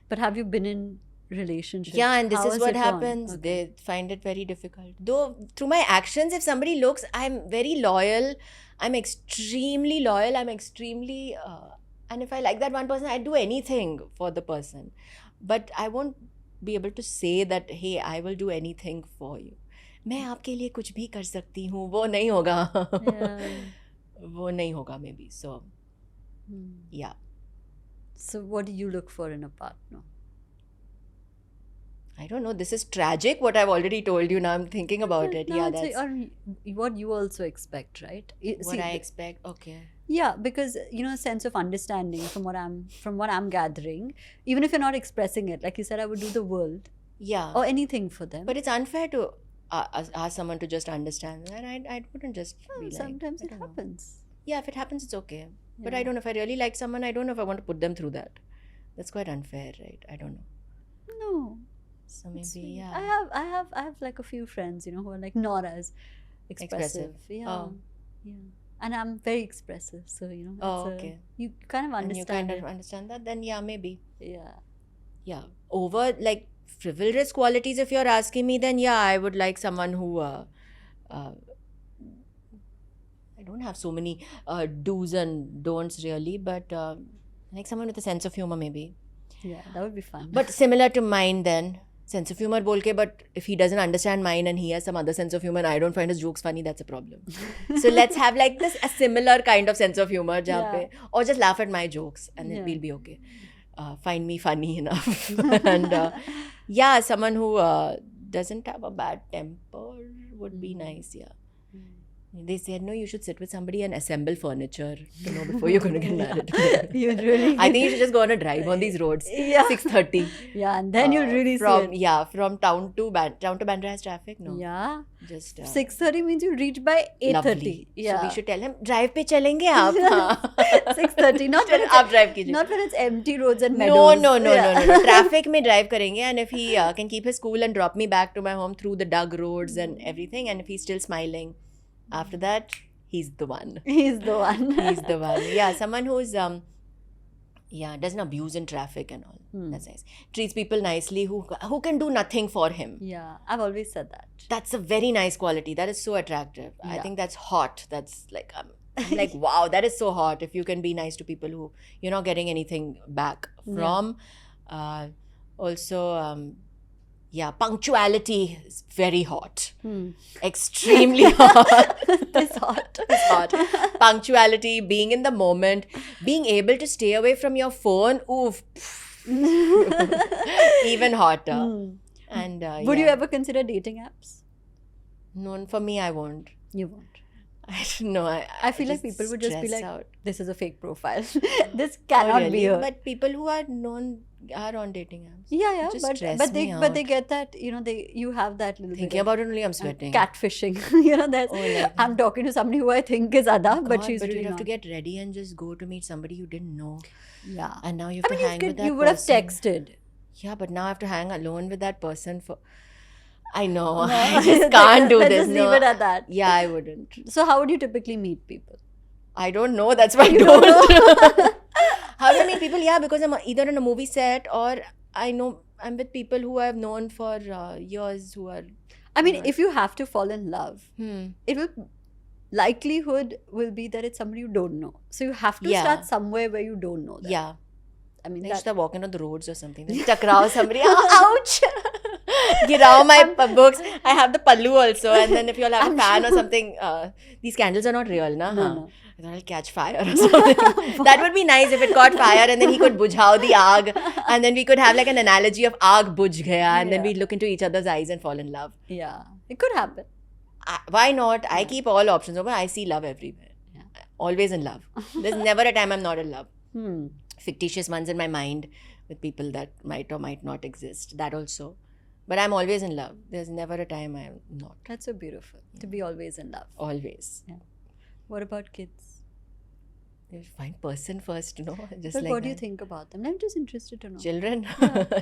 But have you been in relationships? Yeah, and this How is has what it gone? happens. Okay. They find it very difficult. Though through my actions, if somebody looks, I'm very loyal. I'm extremely loyal. I'm extremely, and if I like that one person, I'd do anything for the person. But I won't be able to say that, hey, I will do anything for you. मैं आपके लिए कुछ भी कर सकती हूँ, वो नहीं होगा. Yeah. वो नहीं होगा maybe. So, yeah. So what do you look for in a partner? I don't know. This is tragic. What I've already told you. Now I'm thinking about it. No, Yeah, it's that's or what you also expect, right? what I expect. Okay. Yeah, because a sense of understanding from what I'm gathering, even if you're not expressing it, like you said, I would do the world Yeah. or anything for them. But it's unfair to ask someone to just understand, then I wouldn't just be like. Sometimes I it don't know. happens. Yeah, if it happens, it's okay. But Yeah. I don't know if I really like someone. I don't know if I want to put them through that. That's quite unfair, right? I don't know. No. So it's maybe sweet. yeah. I have like a few friends, you know, who are like not as expressive. Yeah. Oh. Yeah. And I'm very expressive, so you know. Oh, it's okay. You kind of And you understand kind of it. understand that, then yeah, maybe. Yeah. Yeah. Over like frivolous qualities, if you're asking me, then yeah, I would like someone who I don't have so many do's and don'ts really, but like someone with a sense of humor maybe. Yeah, that would be fun. But similar to mine then. Sense of humor bol ke, but if he doesn't understand mine and he has some other sense of humor and I don't find his jokes funny, that's a problem. So let's have like this a similar kind of sense of humor jahan pe, or just laugh at my jokes and then Yeah. we'll be okay. Find me funny enough. And yeah, someone who doesn't have a bad temper would be nice, yeah. They said, no, you should sit with somebody and assemble furniture, you know, before you're going to get married. You'd really. I think you should just go on a drive on these roads. Yeah. 6:30. Yeah, and then you'll really from see it. Yeah, from town to Bandra has traffic. No, Yeah. just 6:30 means you'll reach by 8:30. lovely. Yeah. So we should tell him drive पे चलेंगे आप. हाँ. 6:30. Not when आप drive it's कीजिए. not when it's empty roads and No, meadows. no. Yeah. Traffic में drive करेंगे, and if he can keep his cool and drop me back to my home through the dug roads and everything, and if he's still smiling, after that, he's the one. He's the one. He's the one. Yeah, someone who's doesn't abuse in traffic and all. That's nice. Treats people nicely, who can do nothing for him. Yeah, I've always said that. That's a very nice quality. That is so attractive. I Yeah. think that's hot. That's like I'm like wow, that is so hot. If you can be nice to people who you're not getting anything back from. Also, punctuality is very hot. Extremely hot. It's hot. It's hot. Punctuality, being in the moment, being able to stay away from your phone. Oof. Even hotter. And Would you ever consider dating apps? No, for me, I won't. You won't. I don't know. I feel like just people would just be stress like, out. this is a fake profile. This Oh, cannot be really? her. But people who are known are on dating apps. Yeah, It just but stress they me but they out. get that, you know, you have that little Thinking bit of about it only, I'm sweating. catfishing. You know, there's like I'm talking to somebody who I think is Ada, but God, she's but really you'd have to not. get ready and just go to meet somebody you didn't know. Yeah. And now you have I to mean, hang with that you would have person. texted. Yeah, but now I have to hang alone with that person for... I know. No. I just can't do Let's this. just No. leave it at that. Yeah, I wouldn't. So how would you typically meet people? I don't know. That's why I You don't. don't How do I meet people? Yeah, because I'm either on a movie set or I know I'm with people who I've known for years who are... I mean, if you have to fall in love, Hmm. it will likelihood will be that it's somebody you don't know. So you have to Yeah. start somewhere where you don't know them. Yeah. I mean, Like that, just start walking on the roads or something. Then chakrao somebody. Ouch! Girao my books. I have the pallu also. And then if you all have a fan or something, these candles are not real, na? No, Huh? no. I thought I'll catch fire or something. That would be nice if it caught fire and then he could bujhao the aag. And then we could have like an analogy of aag bujh gaya. And then Yeah. we'd look into each other's eyes and fall in love. yeah, it could happen. Why not? I keep all options open. I see love everywhere. Yeah. Always in love. There's never a time I'm not in love. Hmm. Fictitious ones in my mind with people that might or might not exist. That also. But I'm always in love. There's never a time I'm not. That's so beautiful to be always in love. Always. What about kids? You find person first, no? Just But like what do you that. think about them? I'm just interested to know. Children. You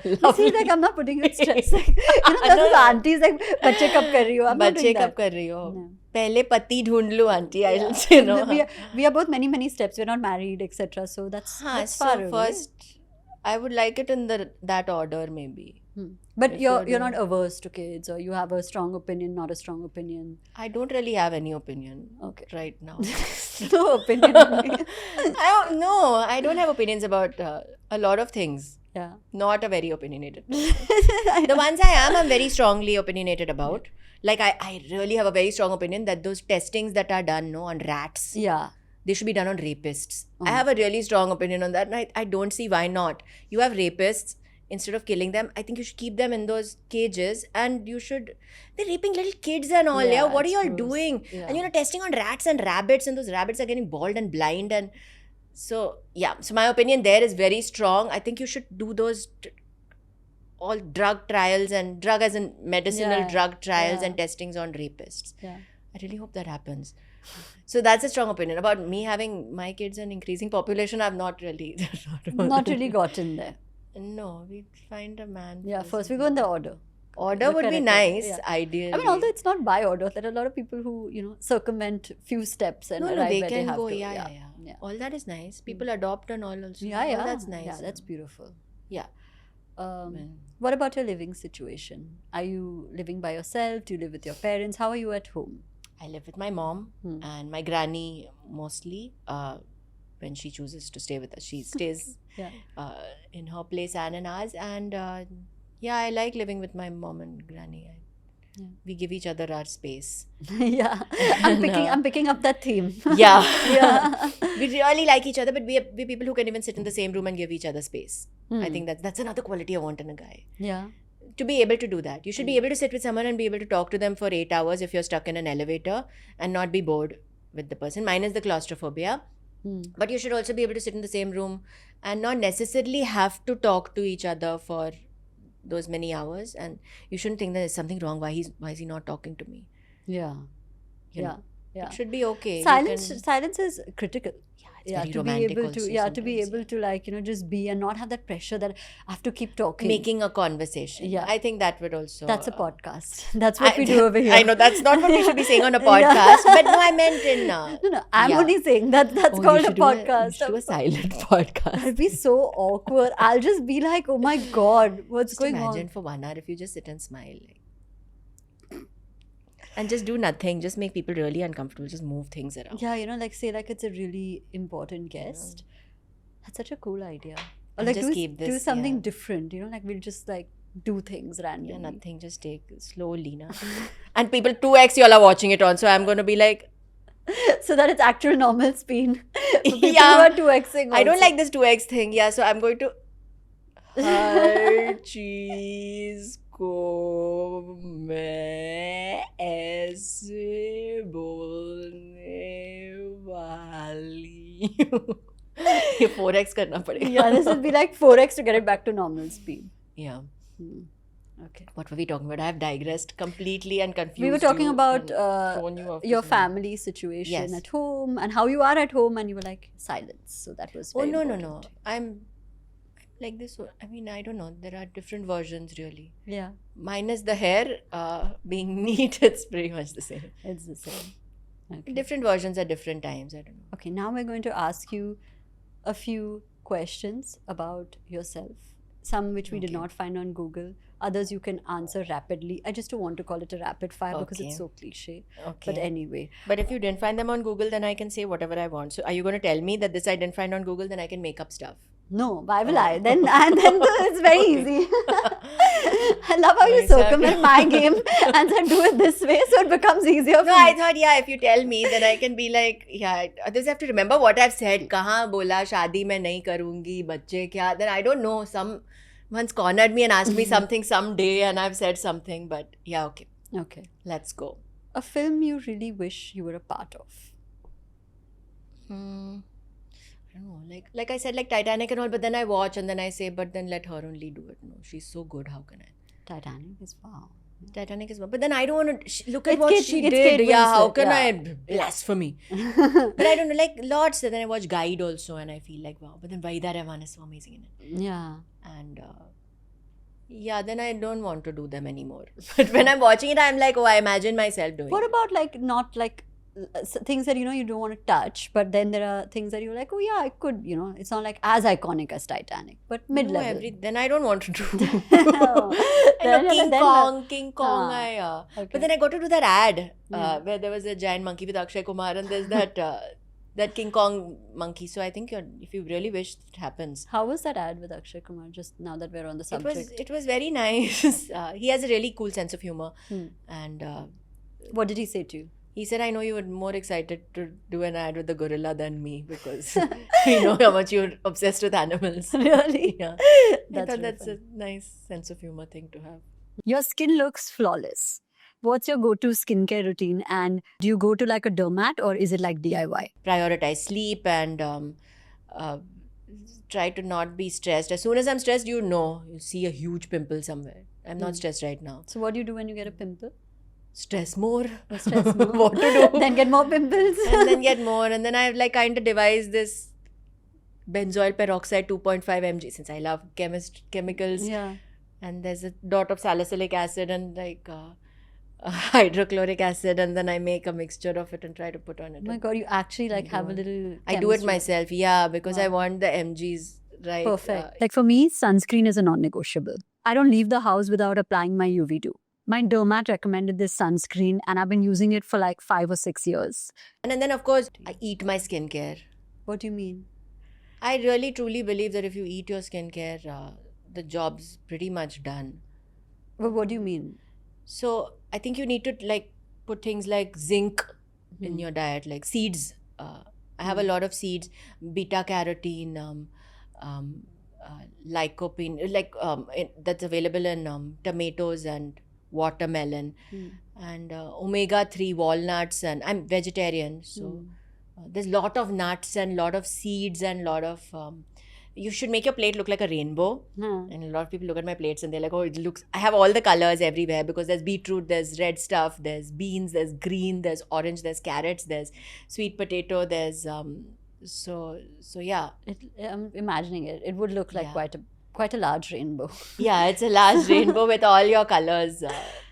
see, Lovely. like I'm not putting you in stress. Like, you know, there's No. aunties like, बच्चे कब कर रही हो? I'm not बच्चे doing कब that. कर रही हो? No. पहले पति ढूंढ लो aunty. I Yeah. will say no. We are both many steps. We're not married, etc. So that's So far away. first, I would like it in that order maybe. But if you're you're not averse to kids, or you have a strong opinion, not a strong opinion. I don't really have any opinion Okay. right now. No opinion. only. I don't know. I don't have opinions about a lot of things. Yeah. Not a very opinionated person. The ones I am, I'm very strongly opinionated about. Like I really have a very strong opinion that those testings that are done on rats, Yeah. they should be done on rapists. I have a really strong opinion on that, and I don't see why not. You have rapists. Instead of killing them, I think you should keep them in those cages, and they're raping little kids and all. Yeah, what are it's you all gross. doing? Yeah. And testing on rats and rabbits, and those rabbits are getting bald and blind. And so, yeah, so my opinion there is very strong. I think you should do those all drug trials and drug as in medicinal Yeah, drug trials yeah. and testings on rapists. Yeah. I really hope that happens. So that's a strong opinion. About me having my kids and increasing population, I've not really Not really gotten there. No, we find a man. Yeah, first. first we go in the order. Order the would be correct nice, order, ideally. I mean, although it's not by order, there are a lot of people who, you know, circumvent few steps and no, arrive they where can they have go. to. Yeah. All that is nice. People adopt and all also. Yeah, All yeah. that's nice. Yeah, that's beautiful. Yeah. What about your living situation? Are you living by yourself? Do you live with your parents? How are you at home? I live with my mom and my granny mostly. When she chooses to stay with us, she stays Yeah. in her place and in ours. And yeah, I like living with my mom and granny. We give each other our space. Yeah. I'm picking up that theme. Yeah. Yeah. We really like each other, but we're people who can even sit in the same room and give each other space. I think that's another quality I want in a guy. Yeah. To be able to do that. You should be able to sit with someone and be able to talk to them for 8 hours if you're stuck in an elevator and not be bored with the person. Mine is the claustrophobia. But you should also be able to sit in the same room and not necessarily have to talk to each other for those many hours. And you shouldn't think that there's something wrong. Why is he not talking to me? Yeah. You know, Yeah. It should be okay. Silence is critical. It's very to be romantic able also to to be sometimes, able to, like, you know, just be and not have that pressure that I have to keep talking. Making a conversation. Yeah. I think that would also... That's a podcast. That's what we do over here. I know, that's not what we should be saying on a podcast. But no, I meant in... No, I'm yeah. only saying that's Oh, called you a should podcast. do a silent podcast. That'd be so awkward. I'll just be like, oh my God, what's Just going imagine on? for 1 hour if you just sit and smile. And just do nothing. Just make people really uncomfortable. Just move things around. Yeah, you know, like say like it's a really important guest. That's such a cool idea. Or And like just do, keep do this, something yeah. different, you know, like we'll just like do things randomly. Yeah, nothing. Just take slowly. Na? And people 2x you all are watching it on. So I'm going to be like... So that it's actual normal speed. For people Yeah. who are 2xing I don't also. like this 2x thing. Yeah, so I'm going to... हर चीज को मैं ऐसे बोलने वाली हूँ. ये 4x करना पड़ेगा. Yeah, this would be like 4x to get it back to normal speed. Yeah. Okay. What were we talking about? I have digressed completely and confused. We were talking you about and thrown you off your the- family situation Yes. at home and how you are at home, and you were like silence. So that was Oh very no. important. I'm like this. I mean, I don't know. There are different versions, really. Yeah, Minus the hair being neat, it's pretty much the same. it's the same. Okay. Different versions at different times. I don't know. Okay, now we're going to ask you a few questions about yourself. Some which we did Okay. not find on Google. Others you can answer rapidly. I just don't want to call it a rapid fire because Okay. it's so cliche. Okay. But anyway, But if you didn't find them on Google, then I can say whatever I want. So are you going to tell me that this I didn't find on Google? Then I can make up stuff. no, why will Oh. I? Then it's very Okay. easy. I love how you Nice, okay. circumvent my game and said do it this way so it becomes easier for No, me. I thought, yeah, if you tell me, then I can be like, yeah, others have to remember what I've said. Kahan bola, shaadi mein nahi karungi, bacche kya. Then I don't know. Someone's cornered me and asked me something someday and I've said something. But yeah, okay. Okay. Let's go. A film you really wish you were a part of. I don't know. Like I said, like Titanic and all, but then I watch and then I say, but then let her only do it. No, she's so good. How can I? Titanic is wow. Titanic is one. But then I don't want to look at It's what Kate- she it's did. Kate Yeah, how Winslet, can yeah. I? Blasphemy. But I don't know, like lots. And then I watch Guide also and I feel like, wow. But then Vaida Rahman is so amazing in it. Yeah. And yeah, then I don't want to do them anymore. But when I'm watching it, I'm like, oh, I imagine myself doing What it. about like not like things that you don't want to touch, but then there are things that you're like, oh yeah, I could, it's not like as iconic as Titanic, but No, mid-level. then I don't want to do. No. I know Then- King Kong. Ah, okay. But then I got to do that ad Yeah. where there was a giant monkey with Akshay Kumar, and there's that that King Kong monkey. So I think if you really wish it happens. How was that ad with Akshay Kumar? Just now that we're on the subject, It was very nice. He has a really cool sense of humor, and what did he say to you? he said, "I know you were more excited to do an ad with the gorilla than me because we know how much you're obsessed with animals." Really? Yeah, I That's thought really that's a nice sense of humor thing to have. Your skin looks flawless. What's your go-to skincare routine, and do you go to like a dermat or is it like DIY? Prioritize sleep and try to not be stressed. As soon as I'm stressed, you see a huge pimple somewhere. I'm not stressed right now. So what do you do when you get a pimple? Stress more. Stress more. What to do? Then get more pimples. And then get more. And then I've like kind of devised this benzoyl peroxide 2.5 mg, since I love chemicals. Yeah. And there's a dot of salicylic acid and like hydrochloric acid, and then I make a mixture of it and try to put on it. Oh my God, you actually like have a little. I do it chemistry. myself, yeah, because I Wow. want the mgs right. Perfect. Like for me, sunscreen is a non-negotiable. I don't leave the house without applying my UV2. My dermat recommended this sunscreen and I've been using it for like 5 or 6 years. And then of course I eat my skincare. What do you mean? I really truly believe that if you eat your skincare, the job's pretty much done. Well, what do you mean? So I think you need to like put things like zinc in your diet, like seeds. I have a lot of seeds, beta carotene, lycopene, that's available in tomatoes and watermelon, and omega-3 walnuts. And I'm vegetarian, so there's a lot of nuts and lot of seeds and lot of. You should make your plate look like a rainbow. And a lot of people look at my plates and they're like, oh, it looks. I have all the colors everywhere because there's beetroot, there's red stuff, there's beans, there's green, there's orange, there's carrots, there's sweet potato, there's so yeah. I'm imagining it. It would look like Yeah. quite a large rainbow. Yeah, it's a large rainbow with all your colors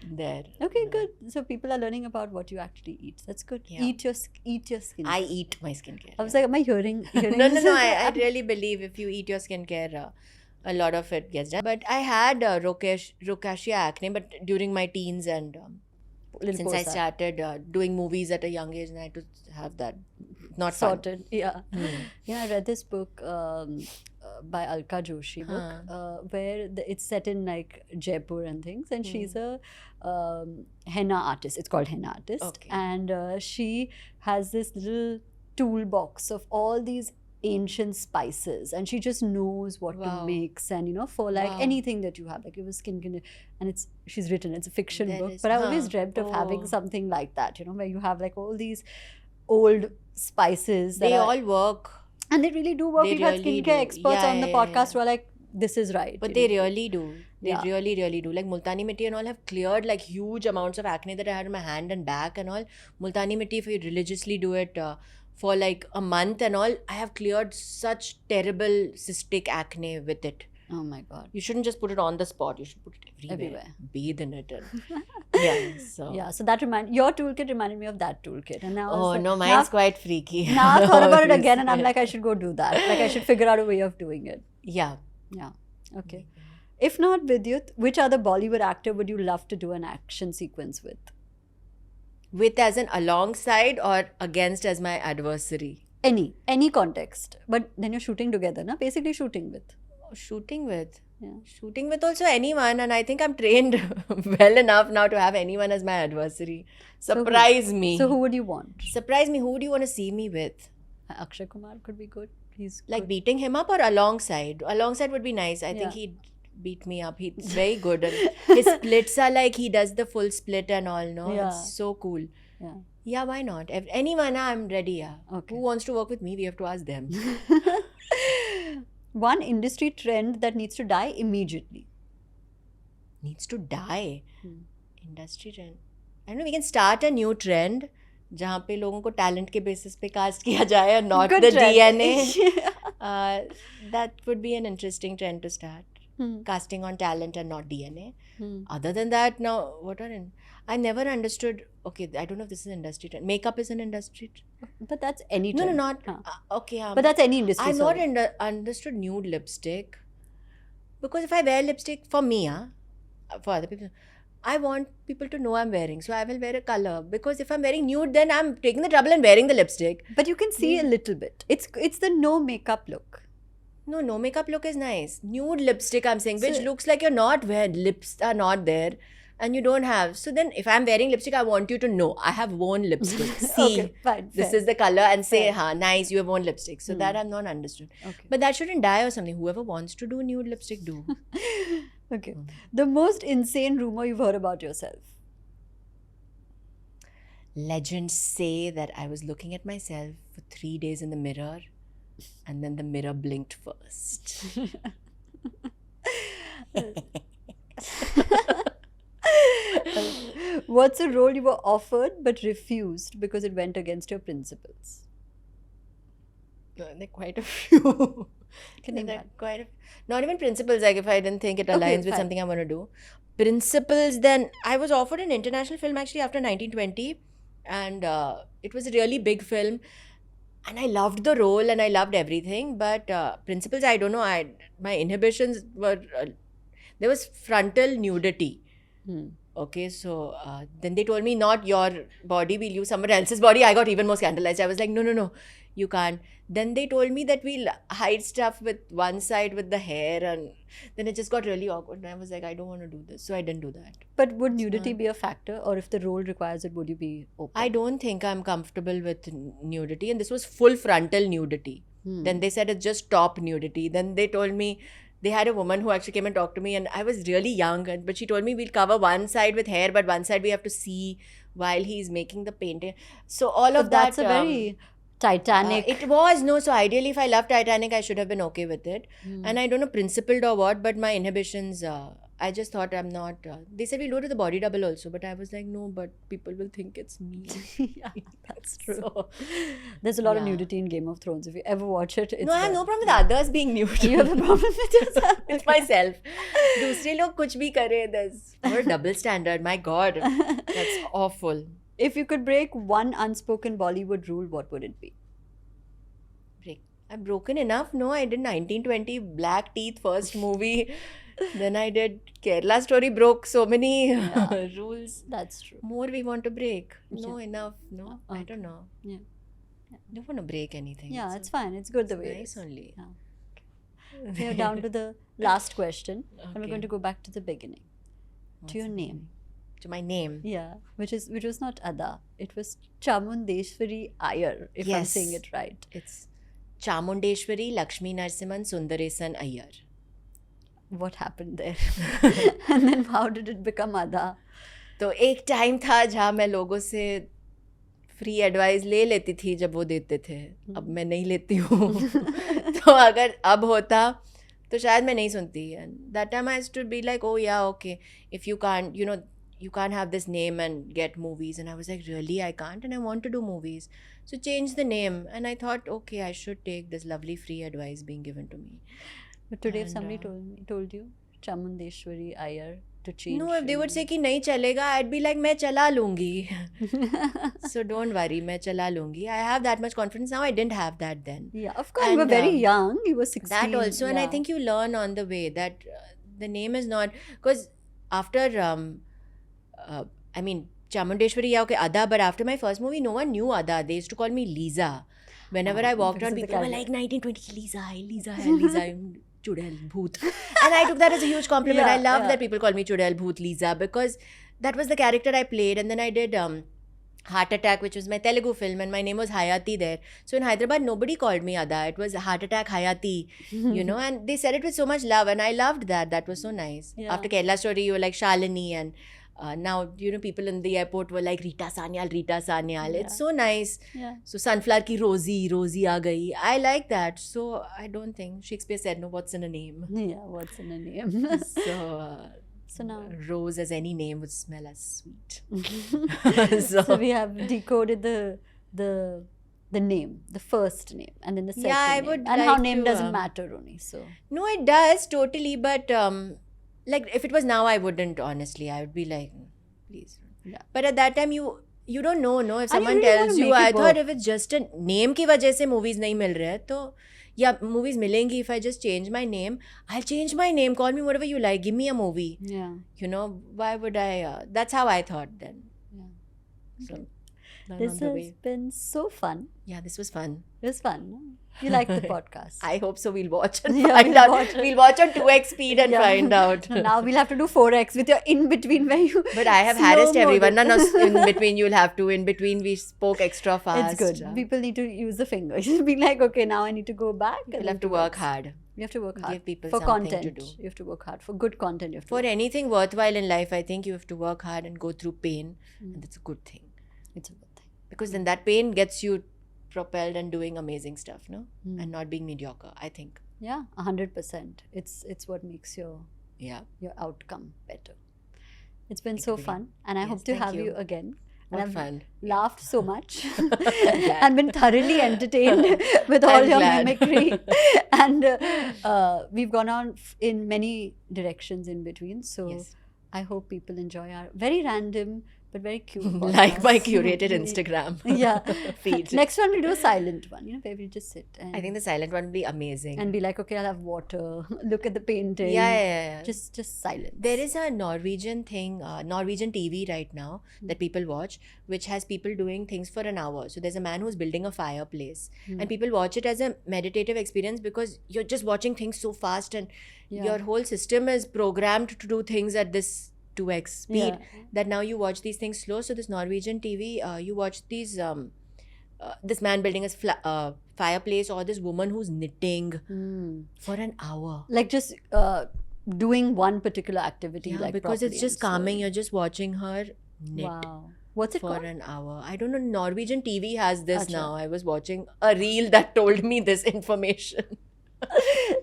there. Okay, good. So people are learning about what you actually eat. That's good. Yeah. Eat your skin. I eat my skincare. I was like, am I hearing No. this? I really believe if you eat your skincare, a lot of it gets done. But I had rosacea acne, but during my teens and Little since I post-op. started doing movies at a young age, and I had to have that not Sorted. Yeah. Hmm. Yeah, I read this book by Alka Joshi where it's set in like Jaipur and things, and she's a henna artist. It's called henna artist. Okay. And she has this little toolbox of all these ancient spices, and she just knows what to Wow. mix, and for like Wow. anything that you have, like your skin can, and she's written, it's a fiction There book, is- but I always huh. dreamt of having Oh. something like that, where you have like all these old spices that They are, all work, and they really do work. They We've had really skincare do. experts Yeah, on the yeah, podcast yeah. who are like, this is right. but you they know. really do. They Yeah. really, really do. Like Multani Mitti and all have cleared like huge amounts of acne that I had in my hand and back and all. Multani Mitti, if you religiously do it for like a month and all, I have cleared such terrible cystic acne with it. Oh my God. You shouldn't just put it on the spot. You should put it everywhere. Everywhere. Bathe in it. And, yeah. So. Yeah, so that your toolkit reminded me of that toolkit. And now I was Oh like, no, mine's quite freaky. now I thought about it Always. again and I'm like, I should go do that. Like I should figure out a way of doing it. Yeah. Yeah. Okay. If not Vidyut, which other Bollywood actor would you love to do an action sequence with? With as an alongside or against as my adversary? Any context. But then you're shooting together, na? Basically shooting with. Shooting with. Yeah. Shooting with also anyone, and I think I'm trained well enough now to have anyone as my adversary. So who? Surprise me. So who would you want? Surprise me. Who do you want to see me with? Akshay Kumar could be good. He's Like good. beating him up or alongside? Alongside would be nice. I Yeah. think he'd beat me up. He's very good. And his splits are like he does the full split and all. No, Yeah. it's so cool. Yeah. Yeah, why not? If anyone, I'm ready. Yeah. Okay. Who wants to work with me? We have to ask them. One industry trend that needs to die immediately. Needs to die. Hmm. Industry trend. I don't know. We can start a new trend. जहाँ पे लोगों को talent के basis पे cast किया जाए और not Good the trend. DNA. That would be an interesting trend to start. Casting on talent and not DNA. Other than that, now what are in? I never understood. Okay, I don't know if this is an industry trend. Makeup is an industry trend. But that's any No, trend. not. Huh. Okay, But that's any industry. I've not sorry. understood nude lipstick, because if I wear lipstick for me, for other people, I want people to know I'm wearing. So I will wear a color, because if I'm wearing nude, then I'm taking the trouble and wearing the lipstick. But you can see a little bit. It's the no makeup look. No makeup look is nice. Nude lipstick, I'm saying, which So- looks like you're not wearing, lips are not there, and you don't have. So then, if I'm wearing lipstick, I want you to know I have worn lipstick. See, Okay, fine. this fair. is the color, and say, Fair. ha, nice, you have worn lipstick. So Hmm. that I've not understood. Okay. But that shouldn't die or something. Whoever wants to do nude lipstick, do. Okay. The most insane rumor you've heard about yourself. Legends say that I was looking at myself for 3 days in the mirror And then the mirror blinked first. What's a role you were offered but refused because it went against your principles? There are quite a few. Can name There are one. quite a, not even principles, like if I didn't think it Okay, aligns with fine. something I want to do. Principles, then I was offered an international film actually after 1920, and it was a really big film. And I loved the role and I loved everything, but principles, I don't know. My inhibitions were there was frontal nudity. Hmm. Okay, so then they told me, not your body, we'll use someone else's body. I got even more scandalized. I was like, no, you can't. Then they told me that we'll hide stuff with one side with the hair, and then it just got really awkward. And I was like, I don't want to do this, so I didn't do that. But would nudity not- be a factor, or if the role requires it, would you be open? I don't think I'm comfortable with nudity, and this was full frontal nudity. Hmm. Then they said it's just top nudity. Then they told me, they had a woman who actually came and talked to me, and I was really young, but she told me we'll cover one side with hair, but one side we have to see while he's making the painting. So all But of that. that's a very Titanic. It was, no. So ideally, if I loved Titanic, I should have been okay with it. Hmm. And I don't know principled or what, but my inhibitions, I just thought I'm not. They said we'll do it to the body double also, but I was like, no, but people will think it's me. Yeah, that's true. So, There's a lot of yeah. nudity in Game of Thrones. If you ever watch it, it's no, I have there. no problem with others being nude. You have a problem with yourself. It's myself. दूसरे लोग कुछ भी करे, there's what a double standard. My God, that's awful. If you could break one unspoken Bollywood rule, what would it be? I've broken enough. No, I did 1920 Black Teeth first movie. Then I did Kerala Story, broke so many rules. That's true. More we want to break. No, Yeah. enough. No, I Okay. don't know. Yeah. Don't want to break anything. Yeah, it's fine. It's good the it's way it nice is. only. Yeah. We are down to the last question, and we're Okay. going to go back to the beginning, What's to your the name. To my name. Yeah, which was not Ada. It was Chamundeshwari Iyer, if I'm Yes. saying it right. It's Chamundeshwari Lakshmi Narsiman Sundaresan Iyer. What happened there? And then how did it become Ada? तो एक time था जहाँ मैं लोगों से free advice ले लेती थी जब वो देते थे. अब मैं नहीं लेती हूँ. तो अगर अब होता तो शायद मैं नहीं सुनती. And that time I used to be like, oh yeah, okay, if you can't, you can't have this name and get movies. And I was like, really, I can't, and I want to do movies. So change the name. And I thought, okay, I should take this lovely free advice being given to me. But today, if And, somebody told you Chamundeshwari Iyer to change. No, if they your would say name. कि नहीं चलेगा, I'd be like, मैं चला लूँगी. So don't worry, मैं चला लूँगी. I have that much confidence now. I didn't have that then. Yeah, of course. You were And, very young. You were 16. That also, and I yeah. think you learn on the way that the name is not, because after I mean Chamundeshwari, yeah, okay, Ada, but after my first movie, no one knew Ada. They used to call me Lisa. Whenever I walked because around, of the people were character. like 1920 Lisa, hi, Lisa, hi, Lisa, I'm Chudel Bhoot. And I took that as a huge compliment. Yeah, I love yeah. that people call me Chudel Bhoot Lisa, because that was the character I played. And then I did Heart Attack, which was my Telugu film, and my name was Hayati there. So in Hyderabad, nobody called me Ada. It was Heart Attack Hayati, and they said it with so much love, and I loved that. That was so nice. Yeah. After Kerala Story, you were like Shalini, and now, people in the airport were like Rita Sanyal, Rita Sanyal. Yeah. It's so nice. Yeah. So Sunflower ki Rosie aa gayi. I like that. So I don't think Shakespeare said, no, what's in a name? Yeah, what's in a name? So, So now- Rose as any name would smell as sweet. so we have decoded the name, the first name, and then the second Yeah, I name. would and how like name to, doesn't matter only. So No, it does totally, but like if it was now, I wouldn't, honestly. I would be like, please. Yeah. But at that time, you don't know, no? If And you someone really wanna tells you, make I it thought work. if it's just a name की वजह से movies नहीं मिल रहे हैं, तो या movies मिलेंगी if I just change my name. I'll change my name. Call me whatever you like. Give me a movie. yeah, Why would I? That's how I thought then. yeah. So, learn This on the has way. been so fun. Yeah, this was fun. It was fun. No? You like the podcast? I hope so. We'll watch and Yeah, find we'll out. watch it. We'll watch on 2x speed and Yeah. find out. No, now we'll have to do 4x with your in between where you. But I have slow harassed mode everyone. it. No, in between you'll have to. In between we spoke extra fast. It's good. People need to use the fingers. Be like, okay, now I need to go back. and You'll then have to 2x. work hard. You have to work hard Give people for something content. to do. You have to work hard for good content. You have to For work. anything worthwhile in life, I think you have to work hard and go through pain. And that's a good thing. It's a good thing. Because then that pain gets you propelled and doing amazing stuff, no? Hmm. And not being mediocre, I think. Yeah, 100%. It's what makes your Yeah. outcome better. It's been It so really- fun, and I Yes, hope to thank have you you. again. What and I've fun. laughed so much glad. and been thoroughly entertained with all I'm your glad. mimicry. And we've gone on in many directions in between. So Yes. I hope people enjoy our very random but very cute Like my podcast. curated Instagram Yeah. feed. Next one we'll do a silent one, where we just sit and, I think the silent one would be amazing. and be like, okay, I'll have water, look at the painting. yeah. Just silence. There is a Norwegian thing, Norwegian TV right now that people watch, which has people doing things for an hour. So there's a man who's building a fireplace, and people watch it as a meditative experience because you're just watching things so fast, and your whole system is programmed to do things at this 2x speed that now you watch these things slow. So this Norwegian TV, you watch these this man building a fireplace, or this woman who's knitting for an hour. Like just doing one particular activity. Yeah, like because it's properly just and calming. slowly. You're just watching her knit Wow. What's it for called? an hour. I don't know. Norwegian TV has this Acha. now. I was watching a reel that told me this information.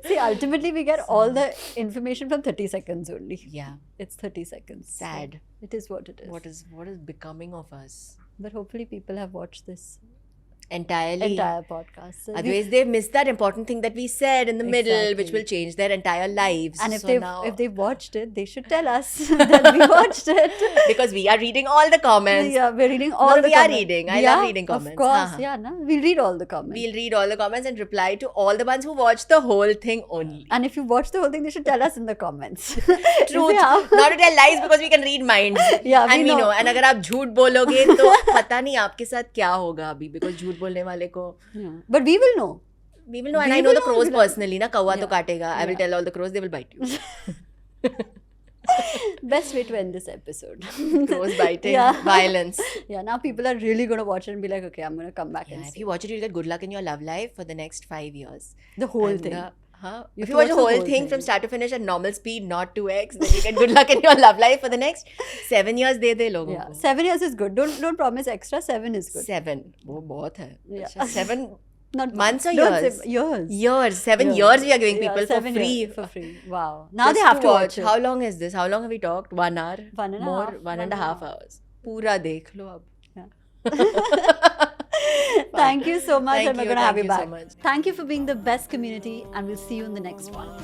See, ultimately we get all the information from 30 seconds only. Yeah, It's 30 seconds. so sad. it is what it is. What is becoming of us But hopefully people have watched this entirely? entire podcast. So Otherwise, they've missed that important thing that we said in the middle, which Exactly. will change their entire lives. and if So they've now, if they've watched it, they should tell us that we watched it. because we are reading all the comments, Yeah, we're reading all No, the we are comments. reading. I Yeah, love reading comments. Of course, Haan. yeah, no? We'll read all the comments. we'll read all the comments and reply to all the ones who watched the whole thing only. And if you watch the whole thing, they should tell us in the comments. Truth, Yeah. not to tell lies because we can read minds. Yeah, and we we know. know. And अगर आप झूठ बोलोगे तो पता नहीं आपके साथ क्या होगा अभी, because झूठ बोलने वाले को Yeah. But we will know. we will know. And We I know will the know, crows we'll like- personally. ना कौवा तो Yeah. काटेगा. I will Yeah. tell all the crows, they will bite you. Best way to end this episode. Crows biting, Yeah. violence. Yeah, now people are really going to watch it and be like, okay, I'm going to come back Yeah, and if see you watch it, you'll get good luck in your love life for the next 5 years. the whole And, thing. Huh? You If have you to watch the watch whole thing from start to finish at normal speed, not 2x, then you get good luck in your love life for the next 7 years. दे लोगों Yeah, को. 7 years is good. Don't promise extra. 7 is good. 7. वो बहुत है. Yeah. अच्छा, 7 Not months or don't years? say- years. years. 7 years we are giving Yeah, people for 7 free. years for free. Wow. Now Just they have to watch it. How long is this? How long have we talked? 1 hour? 1.5 More? hours. 1.5 hours. पूरा देख लो अब. Thank you so much, Thank and we're you, going to have thank you you so back. much. Thank you for being the best community, and we'll see you in the next one.